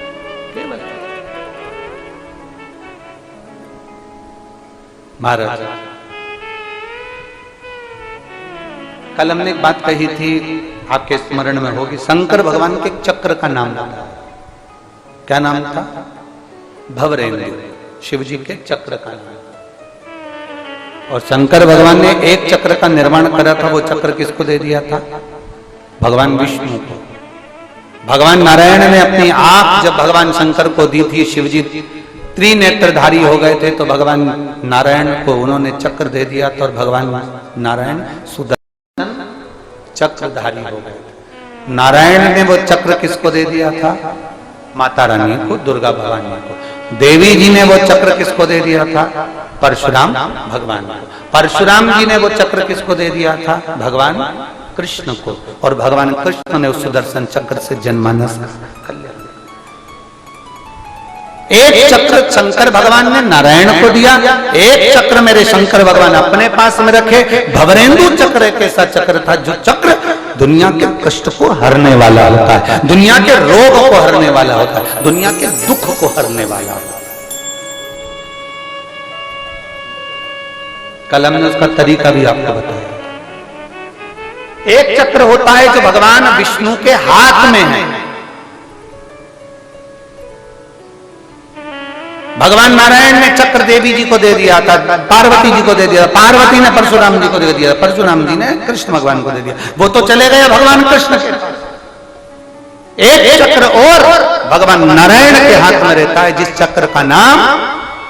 केवल। महाराज कल हमने एक बात कही थी, आपके स्मरण में होगी, शंकर भगवान के चक्र का नाम था, क्या नाम था? भवरेंद्र, शिव जी के चक्र का नाम। और शंकर भगवान ने एक चक्र का निर्माण करा था, वो चक्र किसको दे दिया था? भगवान विष्णु को। भगवान नारायण ने अपनी आंख जब भगवान शंकर को दी थी, शिव जी त्रिनेत्रधारी हो गए थे, तो भगवान नारायण को उन्होंने चक्र दे दिया था, और भगवान नारायण सुदर्शन चक्रधारी हो गए थे। नारायण ने वो चक्र किसको दे दिया था? माता रानी को, दुर्गा भवानी को। देवी जी ने वो चक्र किसको दे दिया था? परशुराम भगवान को। परशुराम जी ने वो चक्र किसको दे दिया था? भगवान कृष्ण को। और भगवान कृष्ण ने उस सुदर्शन चक्र से जनमानस कल्याण। एक चक्र शंकर भगवान ने नारायण को दिया, एक चक्र मेरे शंकर भगवान अपने पास में रखे। भवरेंदु चक्र एक ऐसा चक्र था जो चक्र दुनिया के कष्ट को हरने वाला होता है, दुनिया के रोग को हरने वाला होता है, दुनिया के दुख को हरने वाला होता है। कल हमने उसका तरीका भी आपको बताया। एक चक्र होता है जो भगवान विष्णु के हाथ में है। भगवान नारायण ने चक्र देवी जी को दे दिया था, पार्वती जी को दे दिया, पार्वती ने परशुराम जी को दे दिया, परशुराम जी ने कृष्ण भगवान को दे दिया। वो तो चले गए भगवान कृष्ण के पास। एक चक्र और भगवान नारायण के हाथ में रहता है, जिस चक्र का नाम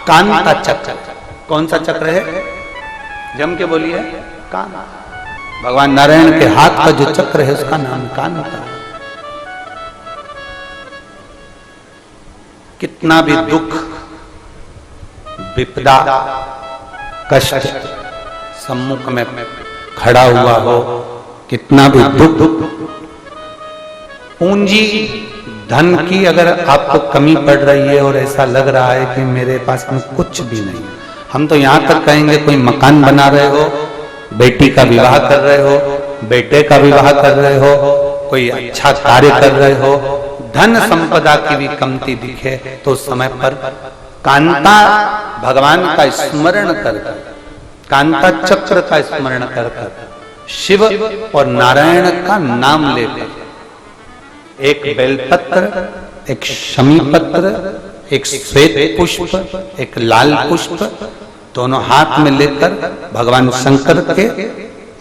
कांता चक्र। कौन सा चक्र है? जम के बोलिए। कांता। भगवान नारायण के हाथ का जो चक्र है उसका नाम कांता। कितना भी दुख, विपदा, कष्ट सम्मुख में खड़ा हुआ हो, कितना भी दुख, पूंजी धन की अगर आपको कमी पड़ रही है और ऐसा लग रहा है कि मेरे पास में कुछ भी नहीं, हम तो यहां तक कहेंगे कोई मकान बना रहे हो, बेटी का विवाह कर रहे हो, बेटे का विवाह कर रहे हो, कोई अच्छा कार्य कर रहे हो, धन संपदा की भी कमती दिखे, तो उस समय पर कांता भगवान का स्मरण कर, कांता चक्र का स्मरण कर, शिव और नारायण का नाम लेकर, एक बेलपत्र, एक शमी पत्र, एक श्वेत पुष्प, एक लाल पुष्प, दोनों हाथ में लेकर भगवान शंकर के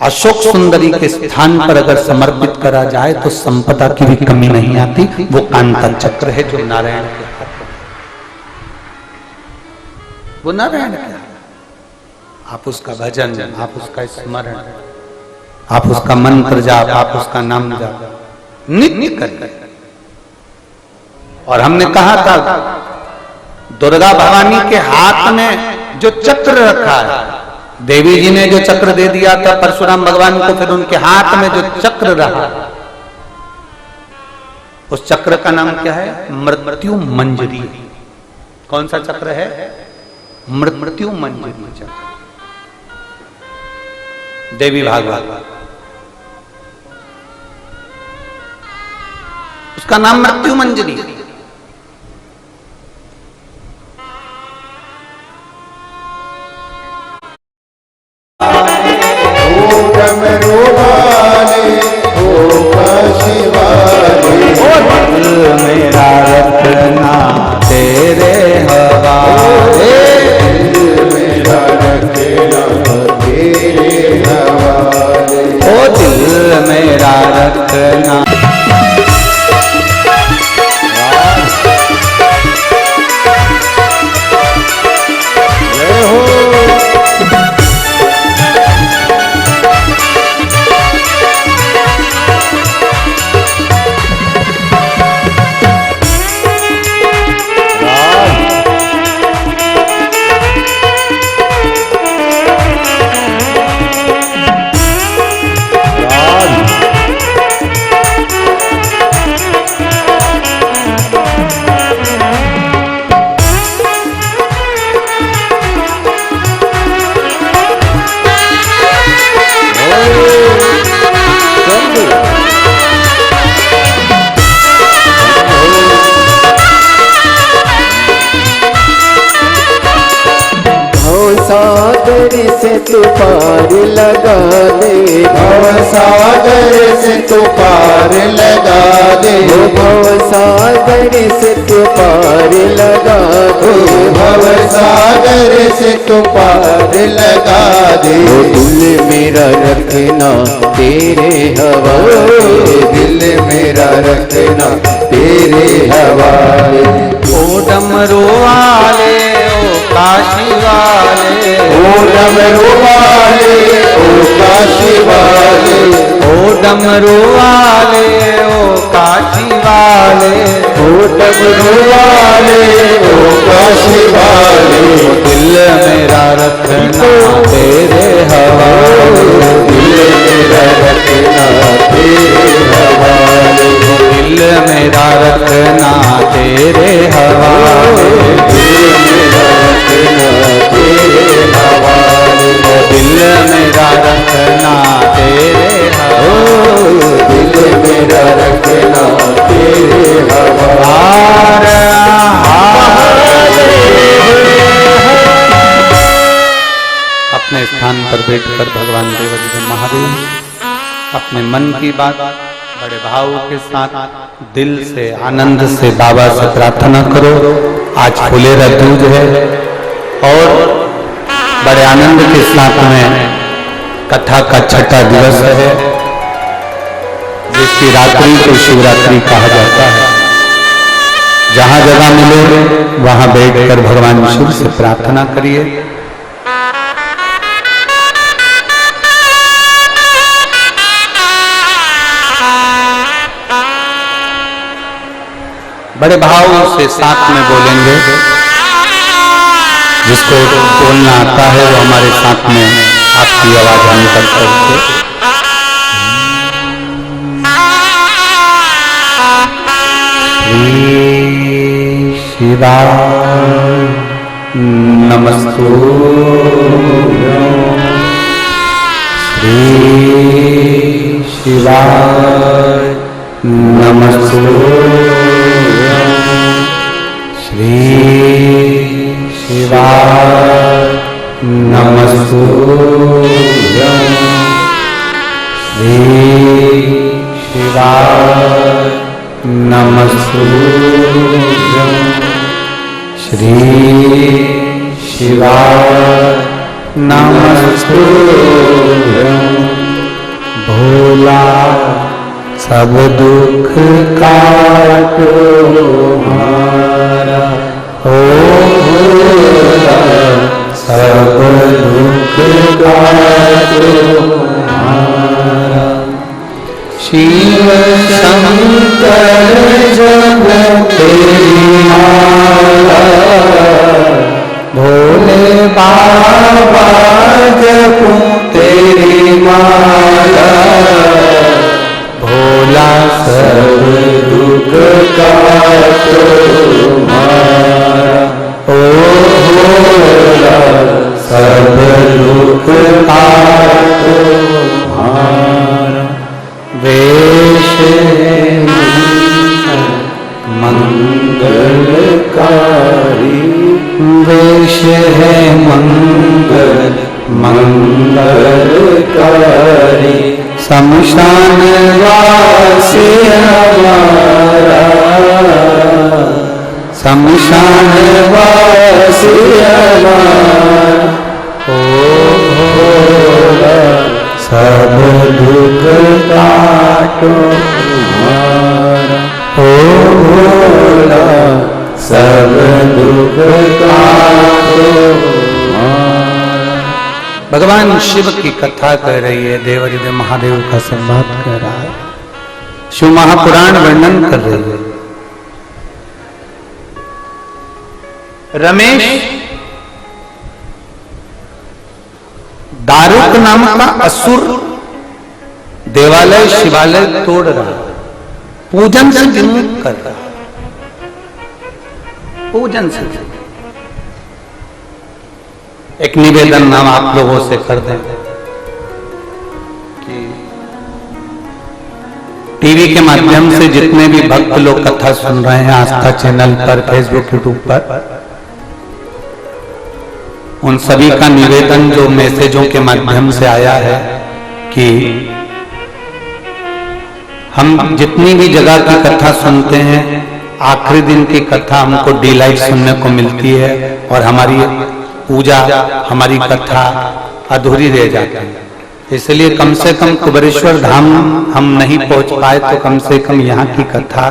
अशोक सुंदरी के स्थान पर अगर समर्पित करा जाए तो संपदा की भी कमी नहीं आती। वो कांता चक्र है जो नारायण के हाथ में, वो नारायण के हाथ। आप उसका भजन, आप उसका स्मरण, आप उसका मंत्र जाप, आप उसका नाम जाप नित्य करें। और हमने कहा था दुर्गा भवानी के हाथ में जो चक्र रखा है, देवी जी ने जो चक्र दे दिया था परशुराम भगवान को, फिर उनके हाथ में जो चक्र रहा, उस चक्र का नाम क्या है? मृत्यु मंजरी। कौन सा चक्र है? मृत्यु मंजरी चक्र। देवी भागवत, उसका नाम मृत्यु मंजरी। मेरा रखना तेरे हवाले, मेरा रखना तेरे हवाले, ओ दिल मेरा रखना। तू पार लगा दे, भवसागर से तू पार लगा दे, भवसागर से तू पार लगा दे, भवसागर से तू पार लगा दे। दिल मेरा रखना तेरे हवाले, दिल मेरा रखना तेरे हवाले। ओ डमरू वाले ओ काशी वाले, ओ डमरू वाले ओ काशी वाले, ओ डमरू वाले ओ काशी वाले, ओ डमरू वाले ओ काशी वाले। दिल मेरा रखना तेरे हवाले, दिल मेरा रखना तेरे हवाले, दिल मेरा रखना तेरे हवाले, दिल मेरा रखना तेरे हवाले, दिल मेरा रखना तेरे हवाले, दिल मेरा रखना तेरे हवाले। अपने स्थान पर बैठकर भगवान देवाधिदेव महादेव अपने मन की बात बड़े भाव के साथ दिल से आनंद से बाबा से प्रार्थना करो। आज फुलेरा दूज है और बड़े आनंद के साथ में कथा का छठा दिवस है, जिसकी रात्रि को शिवरात्रि कहा जाता है। जहां जगह मिले वहां बैठकर भगवान शिव से प्रार्थना करिए। बड़े भाव से साथ में बोलेंगे। जिसको बोलना आता है वो हमारे साथ में आपकी आवाज अंतर करके श्री शिवाय नमस्तुभ्यं, श्री शिवाय नमस्तुभ्यं, श्री शिवाय नमस्तुभ्यं, श्री शिवाय नमस्तुभ्यं, श्री शिवाय नमस्तुभ्यं। भोला सब दुख काटो हमारा, ओ भोला सब दुख काटो हमारा। शिव शंकर जब तेरी माला, भोले बाबा जपूं तेरी माला, भोला सब दुख काटो हमारा, ओ भोला सब दुख काटो हमारा। वेश मंगलकारी, वेश है मंगल मंगलकारी, शमशान वासी हमारा, शमशान वासी हमारा, ओ भोला सब दुख काटो हमारा, ओ भोला सब दुख काटो हमारा। भगवान शिव की कथा कह रही है, देवाधिदेव महादेव का संवाद कर रहा है, शिव महापुराण वर्णन कर रही है। रमेश दारुक नाम का असुर देवालय शिवालय तोड़ रहा, पूजन से विमुख कर रहा, पूजन से। एक निवेदन नाम आप लोगों से कर दें कि टीवी के माध्यम से जितने भी भक्त लोग कथा सुन रहे हैं आस्था चैनल पर, फेसबुक, यूट्यूब पर, उन सभी का निवेदन जो मैसेजों के माध्यम से आया है कि हम जितनी भी जगह की कथा सुनते हैं, आखिरी दिन की कथा हमको डिलाइट सुनने को मिलती है और हमारी पूजा, हमारी कथा अधूरी रह जाती है। इसलिए कम से कम कुबेरेश्वर धाम हम नहीं पहुंच पाए तो कम से कम यहाँ की कथा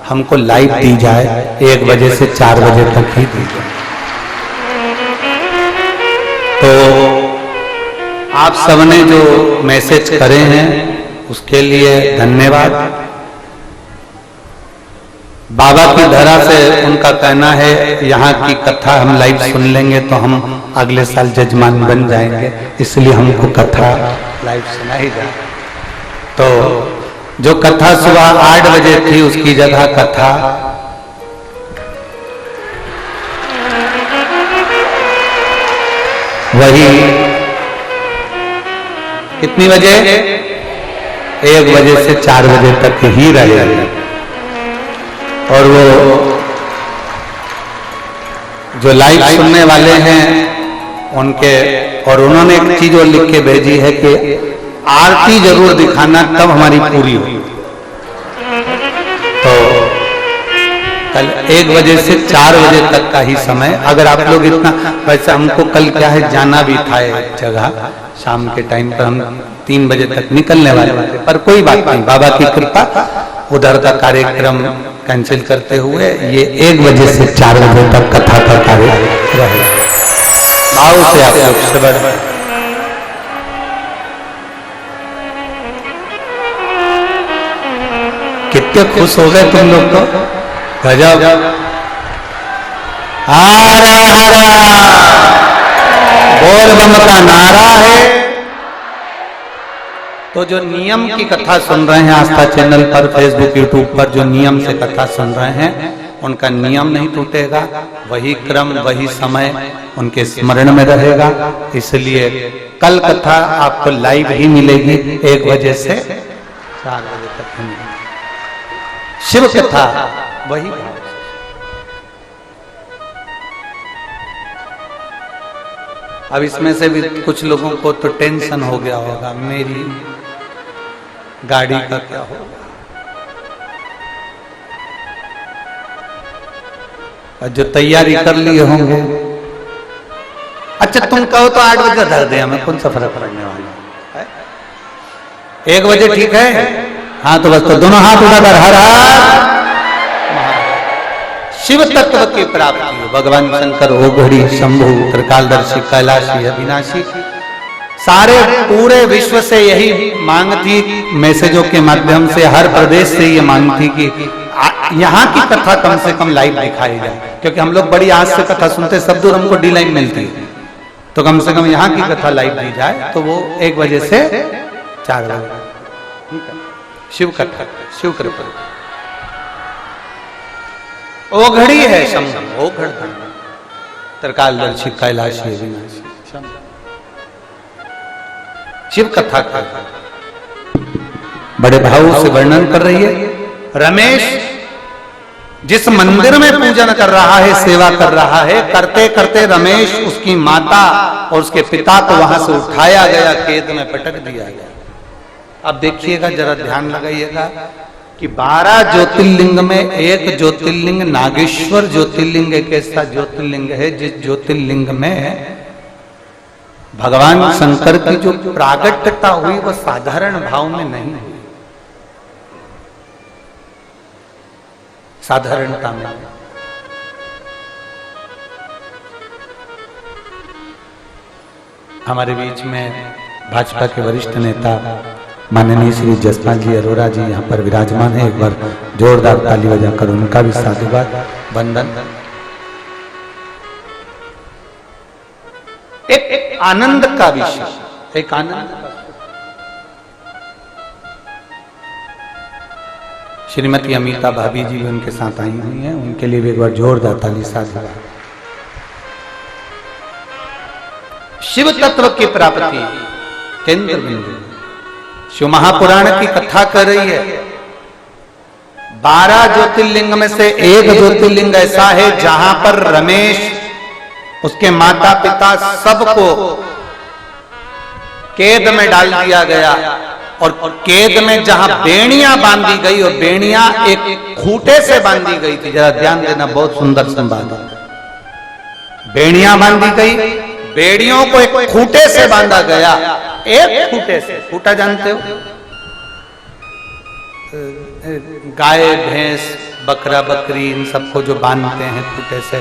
हमको लाइव दी जाए, 1 बजे से 4 बजे तक ही दी जाए। तो आप सबने जो मैसेज करे हैं उसके लिए धन्यवाद। बाबा की धरा से उनका कहना है यहाँ की कथा हम लाइव सुन लेंगे तो हम अगले साल जजमान बन जाएंगे, इसलिए हमको कथा लाइव सुनाई जाए। तो जो कथा सुबह 8 बजे थी उसकी जगह कथा वही कितनी बजे, 1 बजे से 4 बजे तक ही रहेगी। और वो जो लाइव सुनने वाले हैं उनके, और उन्होंने एक चीज और लिख के भेजी है कि आरती जरूर दिखाना तब हमारी पूरी हुई। तो कल 1 बजे से 4 बजे तक का ही समय, अगर आप लोग इतना, वैसे हमको कल क्या है जाना भी था एक जगह, शाम के टाइम पर हम 3 बजे तक निकलने वाले थे, पर कोई बात नहीं, बाबा की कृपा उधर का कार्यक्रम कैंसिल करते हुए ये 1 बजे से 4 बजे तक कथा का कार्य रहेगा। भाव से आप लोग से बढ़ कितने खुश हो गए तुम लोग, तो गजब। हरा हरा बोल बम का नारा है। तो जो नियम की कथा सुन रहे हैं आस्था चैनल पर, फेसबुक, यूट्यूब पर जो नियम से कथा सुन रहे हैं उनका नियम नहीं टूटेगा, वही क्रम वही समय उनके स्मरण में रहेगा। इसलिए कल कथा आपको लाइव ही मिलेगी 1 बजे से 4 बजे तक ही। शिव कथा वही। अब इसमें से भी कुछ लोगों को तो टेंशन हो गया होगा, मेरी गाड़ी का क्या होगा, और जो तैयारी कर लिए होंगे। अच्छा तुम कहो तो 8 बजे धर दे, हमें कौन सा फर्क पड़ने वाला है? 1 बजे ठीक है। हाँ तो बस, तो दोनों हाथ उठाकर हर हर शिव तत्व की प्राप्ति हो। भगवान शंकर, ओघड़ी, शंभु, त्रिकालदर्शी, कैलाशी, अविनाशी, सारे पूरे विश्व से यही मांग थी, मैसेजों के माध्यम से हर प्रदेश से ये मांग थी कि यहाँ की कथा कम से कम लाइव दिखाई जाए, क्योंकि हम लोग बड़ी आज से कथा सुनते, सब दूर हमको डी लाइन मिलती है, तो कम से कम यहाँ की कथा लाइव दी जाए। तो वो 1 बजे से 4 बजे शिव कथा, शिव कृपा। ओघड़ी है शंभु, ओघड़, त्रिकालदर्शी, कैलाशी, अविनाशी, शिव कथा का बड़े भाव से वर्णन कर रही है। रमेश जिस मंदिर में पूजन कर रहा है, सेवा कर रहा है, करते करते रमेश, उसकी माता और उसके पिता को वहां से उठाया गया, खेत में पटक दिया गया। अब देखिएगा, जरा ध्यान लगाइएगा कि 12 ज्योतिर्लिंग में एक ज्योतिर्लिंग नागेश्वर ज्योतिर्लिंग एक ऐसा ज्योतिर्लिंग है जिस ज्योतिर्लिंग में भगवान शंकर की जो प्रागट्यता हुई वह साधारण भाव में नहीं हुई, साधारणता में। हमारे बीच में भाजपा के वरिष्ठ नेता माननीय श्री जसपाल जी अरोरा जी यहाँ पर विराजमान है। एक बार जोरदार ताली बजाकर उनका भी साधुवाद वंदन। एक आनंद का विषय, एक आनंद का, श्रीमती अमिता भाभी जी भी उनके साथ आई हुई हैं, उनके लिए भी एक बार जोरदार ताली साधुवाद। शिव तत्व की प्राप्ति केंद्र बिंदु शिव महापुराण की कथा कर रही है। 12 ज्योतिर्लिंग में से एक ज्योतिर्लिंग ऐसा है जहां पर रमेश उसके माता पिता सबको कैद में डाल दिया गया। और कैद में जहां बेड़ियां बांधी गई, और बेड़ियां एक खूंटे से बांधी गई थी। जरा ध्यान देना, बहुत सुंदर संवाद है। बेड़ियां बांधी गई, बेड़ियों को एक खूंटे से बांधा गया। एक खूंटे से, खूंटा जानते हो, गाय भैंस बकरा बकरी इन सबको जो बांधते हैं खूंटे से,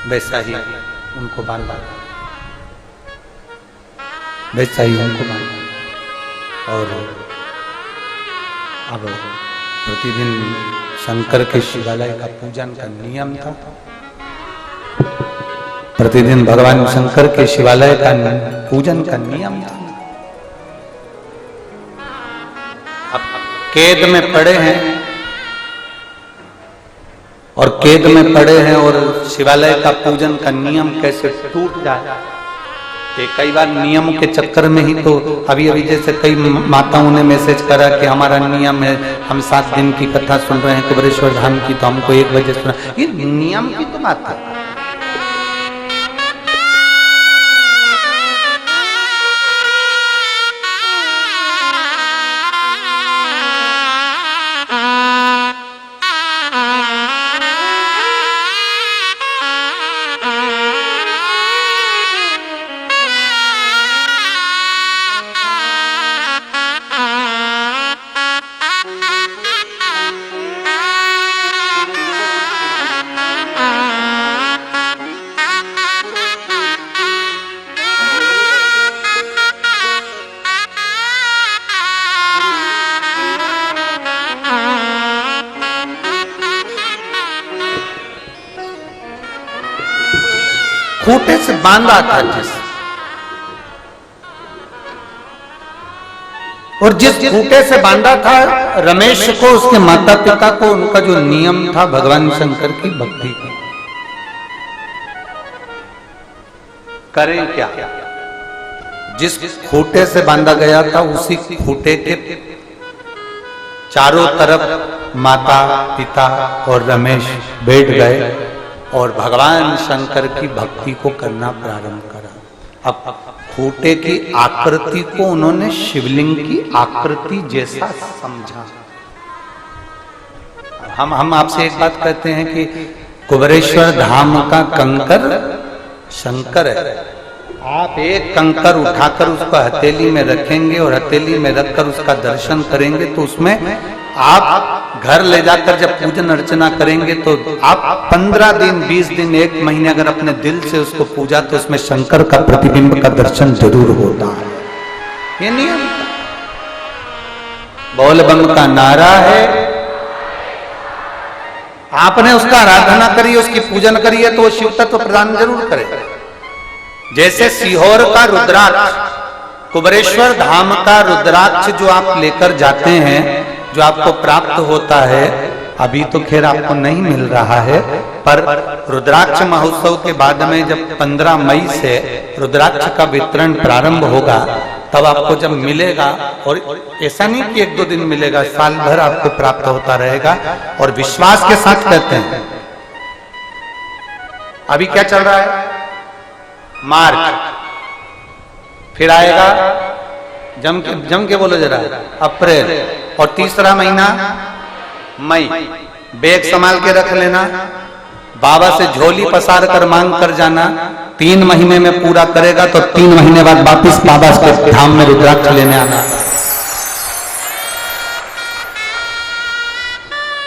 वैसा ही उनको बांधा, वैसा ही उनको बांधा। और अब प्रतिदिन शंकर के शिवालय का पूजन का नियम था। प्रतिदिन भगवान शंकर के शिवालय का पूजन का नियम था। अब कैद में पड़े हैं, और कैद में पड़े हैं, और शिवालय का पूजन का नियम कैसे टूट जाए। कि कई बार नियम के चक्कर में ही तो अभी जैसे कई माताओं ने मैसेज करा कि हमारा नियम है, हम 7 दिन की कथा सुन रहे हैं कुबेरेश्वर धाम की, तो हमको 1 बजे सुना। ये नियम की तो बात है। खूंटे से बांधा था और जिस खूंटे से बांधा था रमेश को, उसके माता पिता को, उनका जो नियम था भगवान शंकर की भक्ति की। करें क्या? जिस खूंटे से बांधा गया था उसी खूंटे के चारों तरफ माता पिता और रमेश बैठ गए और भगवान शंकर की भक्ति को करना प्रारंभ करा। अब खूंटे की आकृति को उन्होंने शिवलिंग की आकृति जैसा समझा। हम आपसे एक बात कहते हैं कि कुबेरेश्वर धाम का कंकर शंकर है। आप एक कंकर उठाकर उसको हथेली में रखेंगे और हथेली में रखकर उसका दर्शन करेंगे तो उसमें आप घर ले जाकर जब पूजन अर्चना करेंगे तो आप 15 दिन 20 दिन 1 महीने अगर अपने दिल से उसको पूजा तो उसमें शंकर का प्रतिबिंब का दर्शन जरूर होता है। ये नियम बोल बम का नारा है। आपने उसका आराधना करी, उसकी पूजन करी है तो वो शिव तत्व प्रदान जरूर करे। जैसे सीहोर का रुद्राक्ष, कुबेरेश्वर धाम का रुद्राक्ष जो आप लेकर जाते हैं, जो आपको प्राप्त होता है, अभी तो खैर आपको नहीं मिल रहा है, पर रुद्राक्ष महोत्सव के बाद में जब 15 मई से रुद्राक्ष का वितरण प्रारंभ होगा तब आपको जब मिलेगा, और ऐसा नहीं कि 1-2 दिन मिलेगा, साल भर आपको प्राप्त होता रहेगा। और विश्वास के साथ कहते हैं। अभी क्या चल रहा है? मार्च, फिर आएगा जम के बोलो जरा अप्रैल, और तीसरा महीना मई। बैग संभाल के रख लेना, बाबा से झोली पसार कर मांग कर जाना। 3 महीने में पूरा करेगा तो 3 महीने बाद वापिस बाबा के धाम में रुद्राक्ष लेने आना।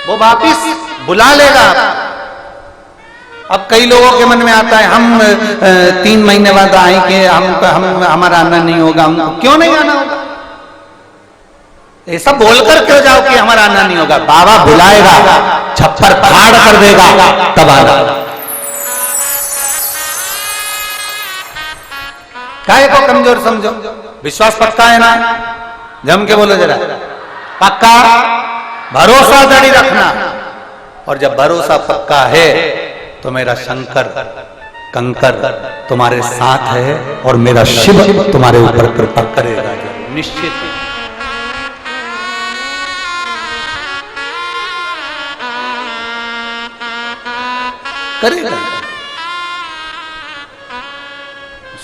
वो वापिस बुला लेगा। अब कई लोगों के मन में आता है हम 3 महीने बाद आएंगे, हमारा आना नहीं होगा। हमको क्यों नहीं आना होगा? ऐसा बोलकर क्यों जाओ कि हमारा आना नहीं होगा? बाबा बुलाएगा, छप्पर फाड़ कर देगा, तब आना। काहे को कमजोर समझो? विश्वास पक्का है ना? जम के बोलो जरा, पक्का? भरोसा जारी रखना। और जब भरोसा पक्का है तो मेरा शंकर कंकर तुम्हारे साथ है और मेरा शिव तुम्हारे ऊपर कृपा करेगा निश्चित। करेगा।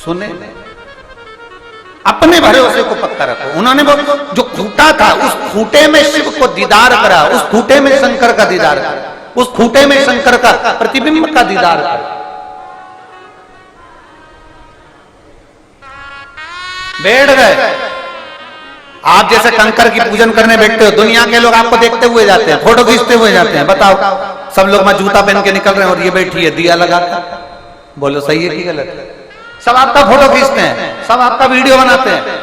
सुने, अपने भरोसे को पक्का रखो। उन्होंने वो जो खूंटा था, उस खूंटे में शिव को दीदार करा, उस खूंटे में शंकर का दीदार करा, उस खूंटे में शंकर का प्रतिबिंब का दीदार करा। बैठ गए। आप जैसे कंकर की पूजन करने बैठते हो, दुनिया के लोग आपको देखते हुए जाते हैं, फोटो खींचते हुए जाते हैं। बताओ, सब लोग मैं जूता पहन के निकल रहे हैं और ये बैठी है दिया लगाकर, बोलो सही है कि गलत है? सब आपका फोटो खींचते हैं, सब आपका वीडियो बनाते हैं।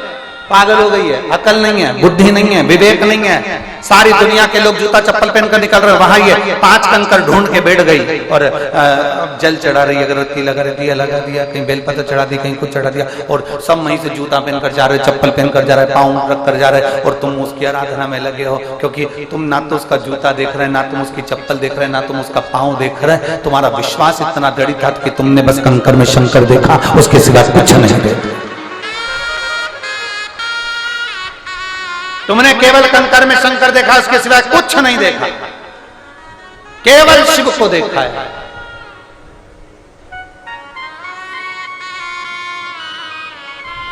पागल हो गई है, अकल नहीं है, बुद्धि नहीं है, विवेक नहीं है। सारी दुनिया के लोग जूता चप्पल पहनकर निकल रहे हैं, वहां ये 5 कंकर ढूंढ के बैठ गई और जल चढ़ा रही, अगरबत्ती लगा रही, दिया लगा दिया, कहीं बेलपत्र चढ़ा दी, कहीं कुछ चढ़ा दिया, और सब वहीं से जूता पहनकर जा रहे, चप्पल पहनकर जा रहे, पाँव रख कर जा रहे, और तुम उसकी आराधना में लगे हो। क्योंकि तुम ना तो उसका जूता देख रहे, ना तुम उसकी चप्पल देख रहे, ना तुम उसका पाँव देख रहे। तुम्हारा विश्वास इतना दृढ़ था कि तुमने बस कंकर में शंकर देखा, उसके सिवा कुछ नहीं देखा। तुमने केवल कंकर में शंकर देखा, उसके सिवा कुछ नहीं देखा, केवल शिव को देखा है।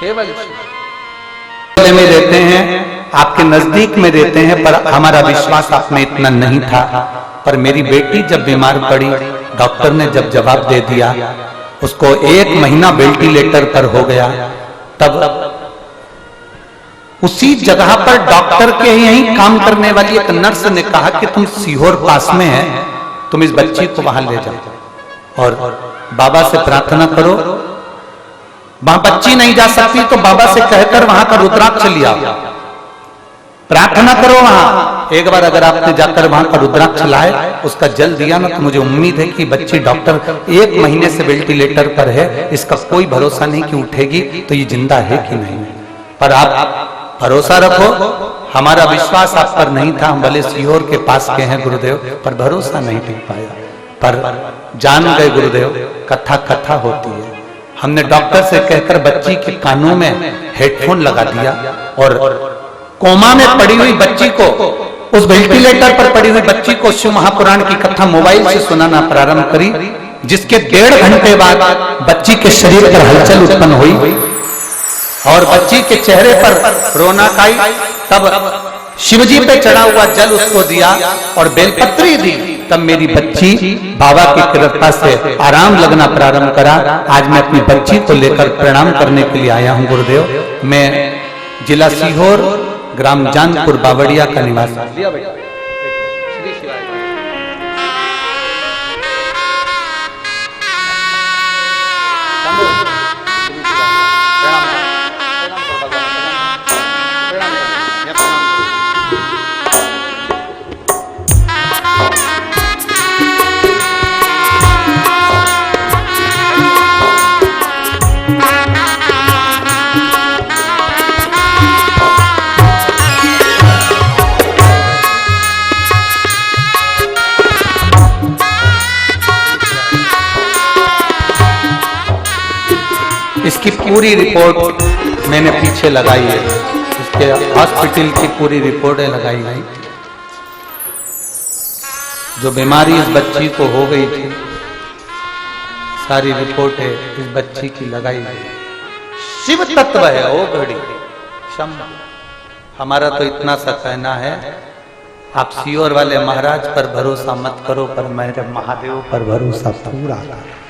केवल शिव में रहते हैं, आपके नजदीक में रहते हैं, पर हमारा विश्वास आप में इतना नहीं था। पर मेरी बेटी जब बीमार पड़ी, डॉक्टर ने जब जवाब दे दिया, उसको 1 महीना वेंटिलेटर पर हो गया, तब उसी जगह पर डॉक्टर के यहीं काम करने वाली एक नर्स ने कहा कि तुम सीहोर पास में है, तुम इस बच्ची को वहां ले जाओ और बाबा से प्रार्थना करो। वहां बच्ची नहीं जा सकती तो बाबा से कहकर वहां का रुद्राक्ष लिया, प्रार्थना करो वहां। एक बार अगर आपने जाकर वहां का रुद्राक्ष लाए, उसका जल दिया ना, तो मुझे उम्मीद है कि बच्ची, डॉक्टर 1 महीने से वेंटिलेटर पर है, इसका कोई भरोसा नहीं कि उठेगी तो ये जिंदा है कि नहीं। पर आप भरोसा रखो, हमारा विश्वास आप पर नहीं था। हम भले सीहोर के पास के हैं गुरुदेव, पर भरोसा नहीं टिक पाया। पर जान गए गुरुदेव, कथा कथा होती है। हमने डॉक्टर से कहकर बच्ची के कानों में हेडफोन लगा दिया और कोमा में पड़ी हुई बच्ची को, उस वेंटिलेटर पर पड़ी हुई बच्ची को शिव महापुराण की कथा मोबाइल से सुनाना प्रारंभ करी, जिसके 1.5 घंटे बाद बच्ची के शरीर पर हलचल उत्पन्न हुई और बच्ची के चेहरे पर रौनक आई। तब शिवजी पे चढ़ा हुआ जल उसको दिया और बेलपत्री दी। तब मेरी बच्ची बाबा की कृपा से आराम लगना प्रारंभ करा। आज मैं अपनी बच्ची को लेकर प्रणाम करने के लिए आया हूं गुरुदेव। मैं जिला सीहोर, ग्राम जानपुर बावड़िया का निवासी। इसकी पूरी रिपोर्ट मैंने पीछे लगाई है, इसके हॉस्पिटल की पूरी रिपोर्टें लगाई गई। जो बीमारी इस बच्ची को हो गई थी, सारी रिपोर्टें इस बच्ची की लगाई गई। शिव तत्व है ओ घड़ी शंभु। हमारा तो इतना सा कहना है, आप सीहोर वाले महाराज पर भरोसा मत करो, पर मेरे महादेव पर भरोसा पूरा करो।